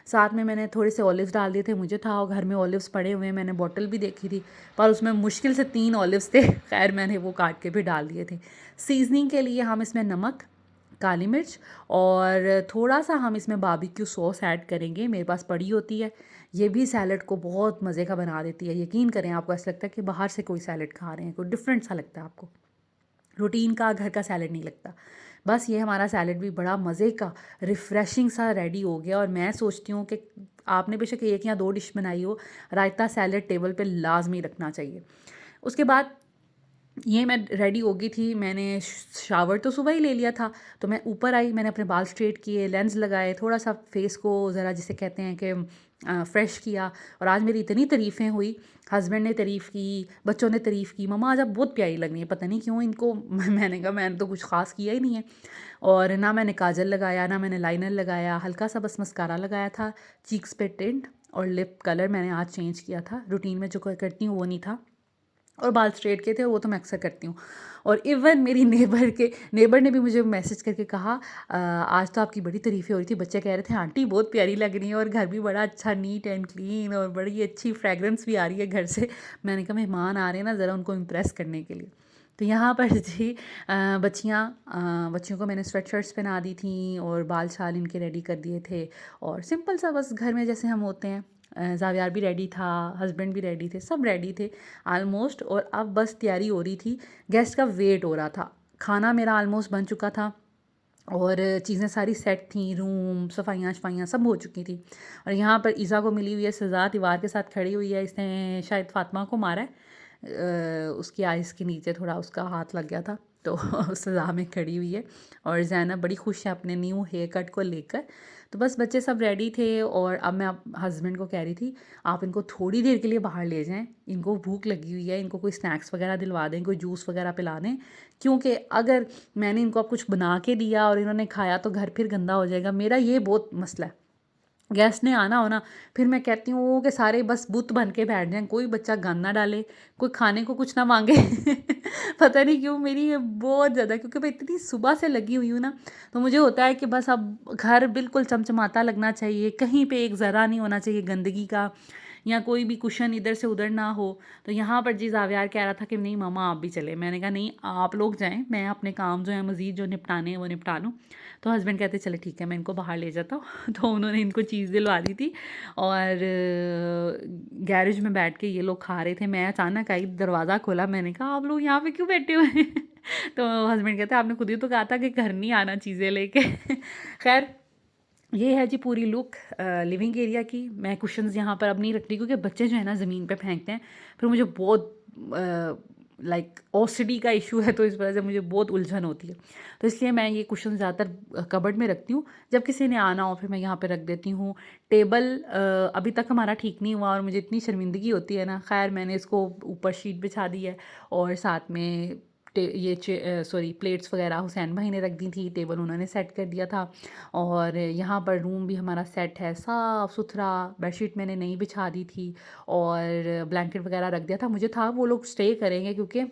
साथ में मैंने थोड़े से ऑलिव्स डाल दिए थे, मुझे था और घर में ऑलिव्स पड़े हुए हैं, मैंने बॉटल भी देखी थी, पर उसमें मुश्किल से 3 ऑलिव्स थे, खैर मैंने वो काट के भी डाल दिए थे। सीजनिंग के लिए हम इसमें नमक, काली मिर्च, और थोड़ा सा हम इसमें बारबेक्यू सॉस ऐड करेंगे, मेरे पास पड़ी होती है। ये भी सैलड को बहुत मज़े का बना देती है। यकीन करें, आपको ऐसा लगता है कि बाहर से कोई सैलड खा रहे हैं, कोई डिफरेंट सा लगता है आपको, रूटीन का घर का सैलड नहीं लगता। बस ये हमारा सैलड भी बड़ा मज़े का रिफ़्रेशिंग सा रेडी हो गया। और मैं सोचती हूँ कि आपने बेशक एक या दो डिश बनाई हो, रायता सैलड टेबल पे लाजमी रखना चाहिए। उसके बाद ये मैं रेडी हो गई थी, मैंने शावर तो सुबह ही ले लिया था। तो मैं ऊपर आई, मैंने अपने बाल स्ट्रेट किए, लेंस लगाए, थोड़ा सा फेस को ज़रा जिसे कहते हैं कि फ़्रेश किया। और आज मेरी इतनी तारीफ़ें हुई, हस्बैंड ने तारीफ़ की, बच्चों ने तारीफ़ की, मम्मा आज आप बहुत प्यारी लग रही है, पता नहीं क्यों इनको मैंने कहा मैंने तो कुछ ख़ास किया ही नहीं है। और ना मैंने काजल लगाया, ना मैंने लाइनर लगाया, हल्का सा बस मस्कारा लगाया था, चीक्स पे टिंट, और लिप कलर मैंने आज चेंज किया था। रूटीन में जो करती हूँ वो नहीं था। और बाल स्ट्रेट किए थे, वो तो मैं अक्सर करती हूँ। और इवन मेरी नेबर ने भी मुझे मैसेज करके कहा, आज तो आपकी बड़ी तारीफ़ें हो रही थी, बच्चे कह रहे थे आंटी बहुत प्यारी लग रही है, और घर भी बड़ा अच्छा नीट एंड क्लीन, और बड़ी अच्छी फ्रेगरेंस भी आ रही है घर से। मैंने कहा मेहमान आ रहे हैं ना, ज़रा उनको इम्प्रेस करने के लिए। तो यहाँ पर जी बच्चियों को मैंने स्वेट शर्ट्स पहना दी थी, और बाल शाल इनके रेडी कर दिए थे। और सिंपल सा बस घर में जैसे हम होते हैं। ज़ावियार भी रेडी था, हस्बैंड भी रेडी थे, सब रेडी थे आलमोस्ट। और अब बस तैयारी हो रही थी, गेस्ट का वेट हो रहा था। खाना मेरा आलमोस्ट बन चुका था, और चीज़ें सारी सेट थी, रूम सफाइयाँ शफाइयाँ सब हो चुकी थी। और यहाँ पर ईज़ा को मिली हुई है सज़ा, दीवार के साथ खड़ी हुई है। इसने शायद फ़ातिमा को मारा है, उसकी आइज़ के नीचे थोड़ा उसका हाथ लग गया था, तो सज़ा में खड़ी हुई है। और ज़ैनब बड़ी खुश है अपने न्यू हेयर कट को लेकर। तो बस बच्चे सब रेडी थे, और अब मैं हस्बैंड को कह रही थी आप इनको थोड़ी देर के लिए बाहर ले जाएं, इनको भूख लगी हुई है, इनको कोई स्नैक्स वगैरह दिलवा दें, कोई जूस वगैरह पिला दें। क्योंकि अगर मैंने इनको अब कुछ बना के दिया और इन्होंने खाया तो घर फिर गंदा हो जाएगा। मेरा ये बहुत मसला है, गेस्ट ने आना हो ना, फिर मैं कहती हूँ कि सारे बस बुत बन के बैठ जाएं, कोई बच्चा गंद ना डाले, कोई खाने को कुछ ना मांगे। पता नहीं क्यों मेरी ये बहुत ज़्यादा, क्योंकि मैं इतनी सुबह से लगी हुई हूँ ना, तो मुझे होता है कि बस अब घर बिल्कुल चमचमाता लगना चाहिए, कहीं पे एक ज़रा नहीं होना चाहिए गंदगी का, या कोई भी कुशन इधर से उधर ना हो। तो यहाँ पर जी ज़ावियार कह रहा था कि नहीं मामा आप भी चले। मैंने कहा नहीं आप लोग जाएं, मैं अपने काम जो है मज़ीद जो निपटाने हैं वो निपटा लूँ। तो हस्बैंड कहते चले ठीक है मैं इनको बाहर ले जाता हूँ। तो उन्होंने इनको चीज़ दिलवा दी थी, और गैरेज में बैठ के ये लोग खा रहे थे। मैं अचानक आई, दरवाज़ा खोला, मैंने कहा आप लोग यहाँ पे क्यों बैठे हुए हैं? तो हस्बैंड कहते आपने खुद ही तो कहा था कि घर नहीं आना चीज़ें लेके। खैर ये है जी पूरी लुक लिविंग एरिया की। मैं कुशन्स यहाँ पर अब नहीं रखती, क्योंकि बच्चे जो है ना ज़मीन पे फेंकते हैं, फिर मुझे बहुत लाइक ओसिडी का इशू है, तो इस वजह से मुझे बहुत उलझन होती है। तो इसलिए मैं ये कुशन ज़्यादातर कबर्ड में रखती हूँ, जब किसी ने आना हो फिर मैं यहाँ पे रख देती हूँ। टेबल अभी तक हमारा ठीक नहीं हुआ, और मुझे इतनी शर्मिंदगी होती है ना। खैर मैंने इसको ऊपर शीट बिछा दी है, और साथ में प्लेट्स वगैरह हुसैन भाई ने रख दी थी, टेबल उन्होंने सेट कर दिया था। और यहाँ पर रूम भी हमारा सेट है, साफ़ सुथरा, बेडशीट मैंने नहीं बिछा दी थी, और ब्लैंकेट वगैरह रख दिया था। मुझे था वो लोग स्टे करेंगे, क्योंकि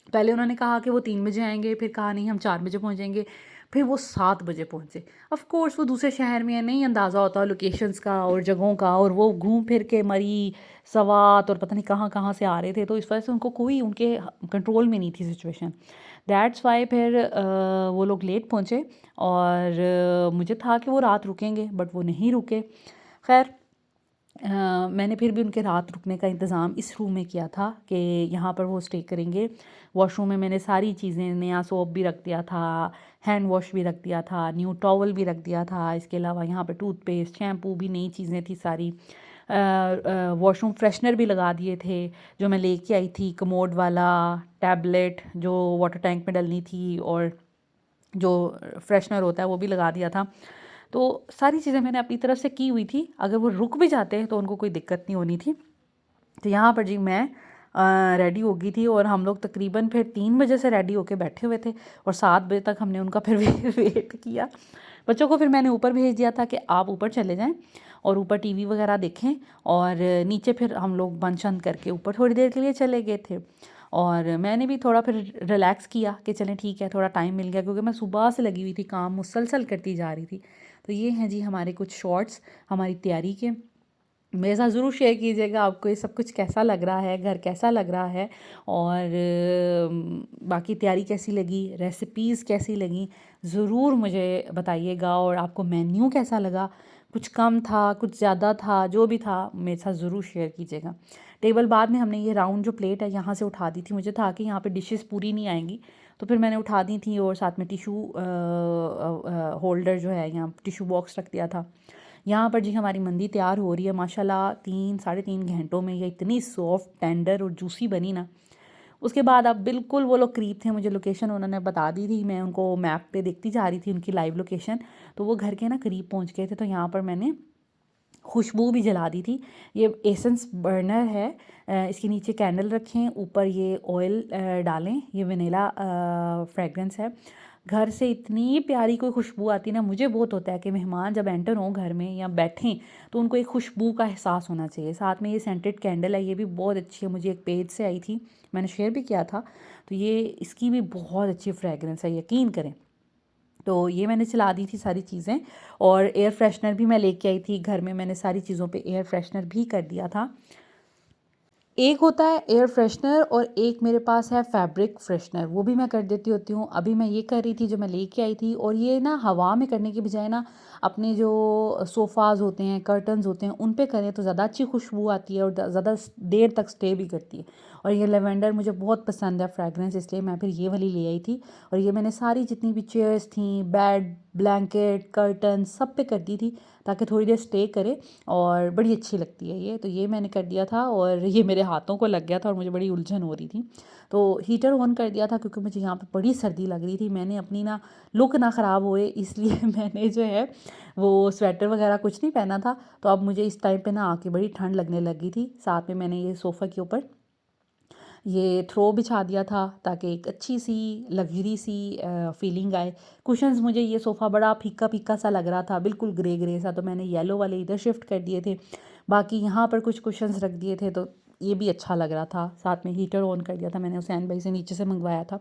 पहले उन्होंने कहा कि वो 3 बजे आएंगे, फिर कहा नहीं हम 4 बजे पहुँचेंगे, फिर वो 7 बजे पहुँचे। ऑफ़ कोर्स वो दूसरे शहर में है, नहीं अंदाज़ा होता लोकेशंस का और जगहों का, और वो घूम फिर के मरी सवात और पता नहीं कहाँ कहाँ से आ रहे थे, तो इस वजह से उनको कोई उनके कंट्रोल में नहीं थी सिचुएशन। दैट्स वाई फिर वो लोग लेट पहुँचे, और मुझे था कि वो रात रुकेंगे, बट वो नहीं रुके। खैर मैंने फिर भी उनके रात रुकने का इंतज़ाम इस रूम में किया था कि यहाँ पर वो स्टे करेंगे। वॉशरूम में मैंने सारी चीज़ें, नया सोप भी रख दिया था, हैंड वॉश भी रख दिया था, न्यू टॉवल भी रख दिया था। इसके अलावा यहाँ पर टूथपेस्ट, शैम्पू भी नई चीज़ें थी सारी। वॉशरूम फ्रेशनर भी लगा दिए थे, जो मैं लेके आई थी, कमोड वाला टैबलेट जो वाटर टैंक में डलनी थी, और जो फ्रेशनर होता है वो भी लगा दिया था। तो सारी चीज़ें मैंने अपनी तरफ से की हुई थी, अगर वो रुक भी जाते तो उनको कोई दिक्कत नहीं होनी थी। तो यहाँ पर जी मैं रेडी हो गई थी, और हम लोग तकरीबन फिर 3 बजे से रेडी होके बैठे हुए थे, और 7 बजे तक हमने उनका फिर वेट किया। बच्चों को फिर मैंने ऊपर भेज दिया था कि आप ऊपर चले जाएं और ऊपर टीवी वगैरह देखें, और नीचे फिर हम लोग बंद शंद करके ऊपर थोड़ी देर के लिए चले गए थे। और मैंने भी थोड़ा फिर रिलैक्स किया कि चलें ठीक है, थोड़ा टाइम मिल गया, क्योंकि मैं सुबह से लगी हुई थी, काम मुसलसल करती जा रही थी। तो ये हैं जी हमारे कुछ शॉर्ट्स हमारी तैयारी के। मेरे साथ ज़रूर शेयर कीजिएगा आपको ये सब कुछ कैसा लग रहा है, घर कैसा लग रहा है और बाकी तैयारी कैसी लगी, रेसिपीज़ कैसी लगी, ज़रूर मुझे बताइएगा। और आपको मेन्यू कैसा लगा, कुछ कम था, कुछ ज़्यादा था, जो भी था मेरे साथ ज़रूर शेयर कीजिएगा। टेबल बाद में हमने ये राउंड जो प्लेट है यहाँ से उठा दी थी, मुझे था कि यहाँ पे डिशेस पूरी नहीं आएंगी, तो फिर मैंने उठा दी थी और साथ में टिशू होल्डर जो है यहाँ टिशू बॉक्स रख दिया था। यहाँ पर जी हमारी मंदी तैयार हो रही है माशाल्लाह। 3 साढ़े 3 घंटों में ये इतनी सॉफ्ट टेंडर और जूसी बनी ना। उसके बाद अब बिल्कुल वो लोग करीब थे, मुझे लोकेशन उन्होंने बता दी थी, मैं उनको मैप पे देखती जा रही थी उनकी लाइव लोकेशन, तो वो घर के ना करीब पहुँच गए थे। तो यहाँ पर मैंने खुशबू भी जला दी थी। ये एसेंस बर्नर है, इसके नीचे कैंडल रखें, ऊपर ये ऑयल डालें, ये वनीला फ्रेगरेंस है। घर से इतनी प्यारी कोई खुशबू आती ना, मुझे बहुत होता है कि मेहमान जब एंटर हों घर में या बैठें तो उनको एक खुशबू का एहसास होना चाहिए। साथ में ये सेंटेड कैंडल है, ये भी बहुत अच्छी है, मुझे एक पेज से आई थी, मैंने शेयर भी किया था। तो ये इसकी भी बहुत अच्छी फ्रेगरेंस है, यकीन करें। तो ये मैंने चला दी थी सारी चीज़ें। और एयर फ्रेशनर भी मैं लेके आई थी घर में, मैंने सारी चीज़ों पे एयर फ्रेशनर भी कर दिया था। एक होता है एयर फ्रेशनर और एक मेरे पास है फैब्रिक फ्रेशनर, वो भी मैं कर देती होती हूँ। अभी मैं ये कर रही थी जो मैं लेके आई थी, और ये ना हवा में करने की बजाय ना अपने जो सोफ़ाज़ होते हैं, कर्टन्स होते हैं, उन पे करें तो ज़्यादा अच्छी खुशबू आती है और ज़्यादा देर तक स्टे भी करती है। और ये लेवेंडर मुझे बहुत पसंद है फ्रेगरेंस, इसलिए मैं फिर ये वाली ले आई थी। और ये मैंने सारी जितनी भी चेयर्स थी, बेड, ब्लैंकेट, कर्टन सब पे कर दी थी ताकि थोड़ी देर स्टे करे, और बड़ी अच्छी लगती है ये। तो ये मैंने कर दिया था और ये मेरे हाथों को लग गया था और मुझे बड़ी उलझन हो रही थी। तो हीटर ऑन कर दिया था क्योंकि मुझे यहाँ पे बड़ी सर्दी लग रही थी। मैंने अपनी ना लुक ना ख़राब होए इसलिए मैंने जो है वो स्वेटर वगैरह कुछ नहीं पहना था। तो अब मुझे इस टाइम पे ना आके बड़ी ठंड लगने लगी थी। साथ में मैंने ये सोफ़ा के ऊपर ये थ्रो बिछा दिया था ताकि एक अच्छी सी लग्जरी सी फीलिंग आए। कुशन्स मुझे ये सोफ़ा बड़ा फीका फीका सा लग रहा था, बिल्कुल ग्रे ग्रे सा, तो मैंने येलो वाले इधर शिफ्ट कर दिए थे। बाकी यहाँ पर कुछ कुशन्स रख दिए थे, तो ये भी अच्छा लग रहा था। साथ में हीटर ऑन कर दिया था मैंने, हुसैन भाई से नीचे से मंगवाया था।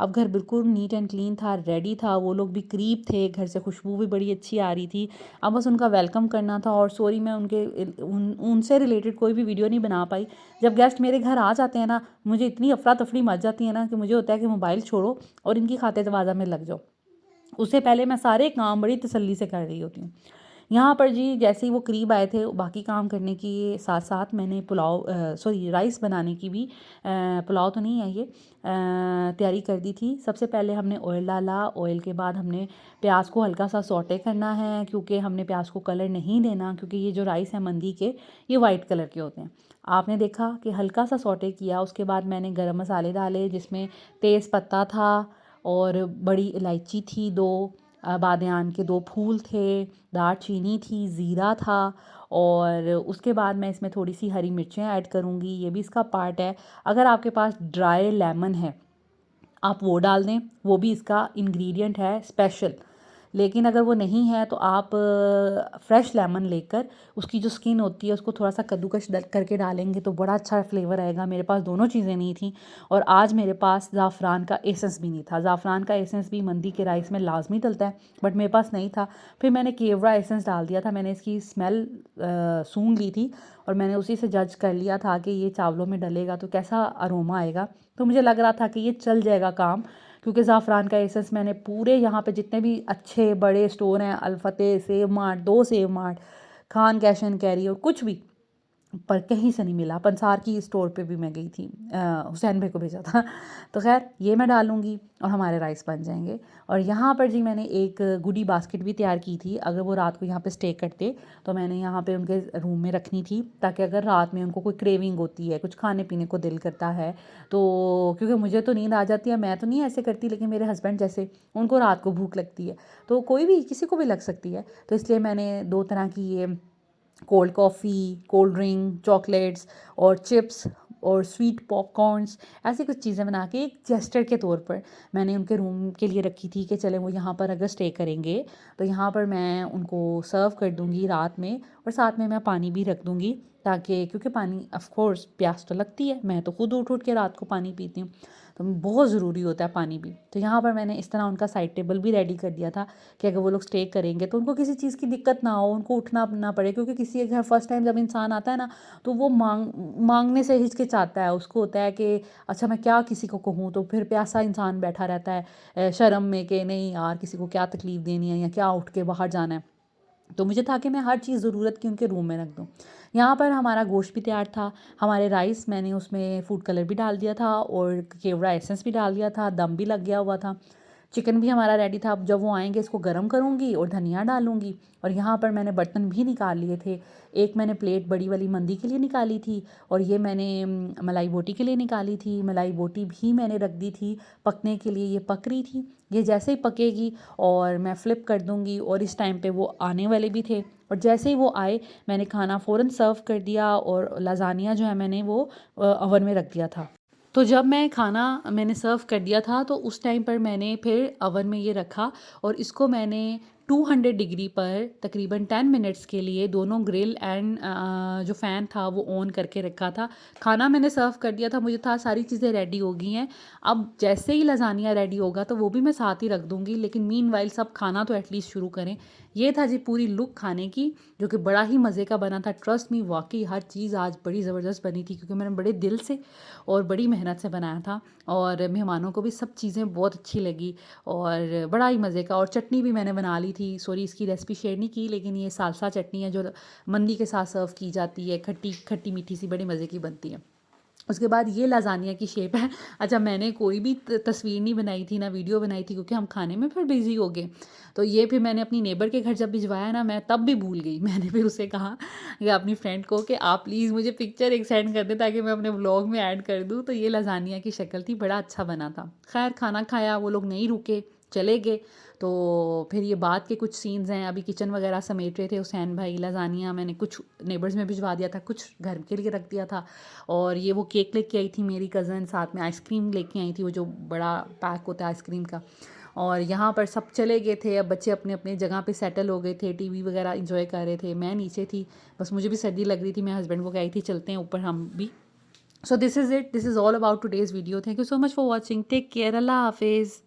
अब घर बिल्कुल नीट एंड क्लीन था, रेडी था। वो लोग भी करीब थे, घर से खुशबू भी बड़ी अच्छी आ रही थी। अब बस उनका वेलकम करना था। और सॉरी मैं उनसे रिलेटेड कोई भी वीडियो नहीं बना पाई। जब गेस्ट मेरे घर आ जाते हैं ना, मुझे इतनी अफरा तफरी मच जाती है ना कि मुझे होता है कि मोबाइल छोड़ो और इनकी खातिर तवाज़ा में लग जाओ। उससे पहले मैं सारे काम बड़ी तसल्ली से कर रही होती हूँ। यहाँ पर जी जैसे ही वो करीब आए थे, बाकी काम करने की साथ साथ मैंने राइस बनाने की भी पुलाव तो नहीं है ये, तैयारी कर दी थी। सबसे पहले हमने ऑयल डाला, ऑयल के बाद हमने प्याज को हल्का सा सौटे करना है, क्योंकि हमने प्याज को कलर नहीं देना, क्योंकि ये जो राइस है मंदी के ये वाइट कलर के होते हैं। आपने देखा कि हल्का सा सौटे किया। उसके बाद मैंने गरम मसाले डाले, जिसमें तेज़ पत्ता था और बड़ी इलायची थी, 2 बादयान के 2 फूल थे, दालचीनी थी, ज़ीरा था। और उसके बाद मैं इसमें थोड़ी सी हरी मिर्चें ऐड करूँगी, ये भी इसका पार्ट है। अगर आपके पास ड्राई लेमन है आप वो डाल दें, वो भी इसका इंग्रेडिएंट है स्पेशल। लेकिन अगर वो नहीं है तो आप फ्रेश लेमन लेकर उसकी जो स्किन होती है उसको थोड़ा सा कद्दूकस करके डालेंगे तो बड़ा अच्छा फ्लेवर आएगा। मेरे पास दोनों चीज़ें नहीं थी, और आज मेरे पास ज़ाफ़रान का एसेंस भी नहीं था। ज़ाफ़रान का एसेंस भी मंदी के राइस में लाजमी डलता है, बट मेरे पास नहीं था। फिर मैंने केवड़ा एसेंस डाल दिया था। मैंने इसकी स्मेल सूंघ ली थी और मैंने उसी से जज कर लिया था कि ये चावलों में डलेगा तो कैसा अरोमा आएगा। तो मुझे लग रहा था कि ये चल जाएगा काम, क्योंकि ज़ाफ़रान का एसेंस मैंने पूरे यहाँ पे जितने भी अच्छे बड़े स्टोर हैं, Al-Fatah, Save Mart, 2 Save Mart, Khan Cash and Carry, और कुछ भी पर कहीं से नहीं मिला। पंसार की स्टोर पे भी मैं गई थी, हुसैन भाई को भेजा था। तो खैर ये मैं डालूँगी और हमारे राइस बन जाएंगे। और यहाँ पर जी मैंने एक गुडी बास्केट भी तैयार की थी। अगर वो रात को यहाँ पे स्टे करते तो मैंने यहाँ पे उनके रूम में रखनी थी, ताकि अगर रात में उनको कोई क्रेविंग होती है, कुछ खाने पीने को दिल करता है, तो क्योंकि मुझे तो नींद आ जाती है, मैं तो नहीं ऐसे करती, लेकिन मेरे हस्बैंड जैसे उनको रात को भूख लगती है, तो कोई भी किसी को भी लग सकती है। तो इसलिए मैंने 2 तरह की ये cold coffee, cold drink, chocolates और चिप्स और स्वीट पॉपकॉर्न्स, ऐसी कुछ चीज़ें बना के एक जेस्चर के तौर पर मैंने उनके रूम के लिए रखी थी कि चले वो यहाँ पर अगर स्टे करेंगे तो यहाँ पर मैं उनको सर्व कर दूँगी रात में, और साथ में मैं पानी भी रख दूँगी, ताकि क्योंकि पानी ऑफ कोर्स प्यास तो लगती है, मैं तो खुद उठ उठ के रात को पानी पीती हूँ। तो बहुत ज़रूरी होता है पानी भी। तो यहाँ पर मैंने इस तरह उनका साइड टेबल भी रेडी कर दिया था कि अगर वो लोग स्टे करेंगे तो उनको किसी चीज़ की दिक्कत ना हो, उनको उठना ना पड़े, क्योंकि किसी के घर फर्स्ट टाइम जब इंसान आता है ना तो वो मांगने से हिचकिचाता है। उसको होता है कि अच्छा मैं क्या किसी को कहूँ, तो फिर प्यासा इंसान बैठा रहता है शर्म में कि नहीं यार किसी को क्या तकलीफ़ देनी है या क्या उठ के बाहर जाना है। तो मुझे था कि मैं हर चीज़ ज़रूरत की उनके रूम में रख दूँ। यहाँ पर हमारा गोश्त भी तैयार था, हमारे राइस मैंने उसमें फूड कलर भी डाल दिया था और केवड़ा एसेंस भी डाल दिया था, दम भी लग गया हुआ था। चिकन भी हमारा रेडी था। अब जब वो आएँगे इसको गरम करूँगी और धनिया डालूँगी। और यहाँ पर मैंने बर्तन भी निकाल लिए थे। एक मैंने प्लेट बड़ी वाली मंदी के लिए निकाली थी और ये मैंने मलाई बोटी के लिए निकाली थी। मलाई बोटी भी मैंने रख दी थी पकने के लिए, ये पक रही थी। ये जैसे ही पकेगी और मैं फ़्लिप कर दूँगी, और इस टाइम पे वो आने वाले भी थे और जैसे ही वो आए मैंने खाना फ़ौरन सर्व कर दिया और लाज़ानिया जो है मैंने वो ओवन में रख दिया था। तो जब मैं खाना मैंने सर्व कर दिया था तो उस टाइम पर मैंने फिर ओवन में ये रखा और इसको मैंने 200 डिग्री पर तकरीबन 10 मिनट्स के लिए दोनों ग्रिल एंड जो फ़ैन था वो ऑन करके रखा था। खाना मैंने सर्व कर दिया था, मुझे था सारी चीज़ें रेडी हो गई हैं। अब जैसे ही लज़ानिया रेडी होगा तो वो भी मैं साथ ही रख दूँगी, लेकिन मीनवाइल सब खाना तो एटलीस्ट शुरू करें। ये था जी पूरी लुक खाने की, जो कि बड़ा ही मज़े का बना था। ट्रस्ट मी, वाक़ई हर चीज़ आज बड़ी ज़बरदस्त बनी थी क्योंकि मैंने बड़े दिल से और बड़ी मेहनत से बनाया था और मेहमानों को भी सब चीज़ें बहुत अच्छी लगी और बड़ा ही मज़े का। और चटनी भी मैंने बना ली थी, सॉरी इसकी रेसिपी शेयर नहीं की, लेकिन ये सालसा चटनी है जो मंदी के साथ सर्व की जाती है, खट्टी खट्टी मीठी सी, बड़ी मज़े की बनती है। उसके बाद ये लाज़ानिया की शेप है। अच्छा, मैंने कोई भी तस्वीर नहीं बनाई थी ना वीडियो बनाई थी क्योंकि हम खाने में फिर बिज़ी हो गए। तो ये फिर मैंने अपनी नेबर के घर जब भिजवाया ना, मैं तब भी भूल गई। मैंने फिर उसे कहा कि अपनी फ्रेंड को कि आप प्लीज़ मुझे पिक्चर एक सेंड कर दें ताकि मैं अपने व्लॉग में ऐड कर दूँ। तो ये लाज़ानिया की शक्ल थी, बड़ा अच्छा बना था। खैर खाना खाया, वो लोग नहीं रुके, चले गए। तो फिर ये बाद के कुछ सीन्स हैं, अभी किचन वगैरह समेट रहे थे हुसैन भाई। लाज़ानिया मैंने कुछ नेबर्स में भिजवा दिया था, कुछ घर के लिए रख दिया था। और ये वो केक लेके आई थी मेरी कज़न, साथ में आइसक्रीम लेके आई थी, वो जो बड़ा पैक होता है आइसक्रीम का। और यहाँ पर सब चले गए थे, अब बच्चे अपने अपने जगह पे सेटल हो गए थे, टीवी वगैरह एंजॉय कर रहे थे। मैं नीचे थी, बस मुझे भी सर्दी लग रही थी, मैं हस्बैंड को कही थी चलते हैं ऊपर हम भी। So this is it, this is all about today's video. Thank you so much for watching, take care, अल्लाह हाफिज़।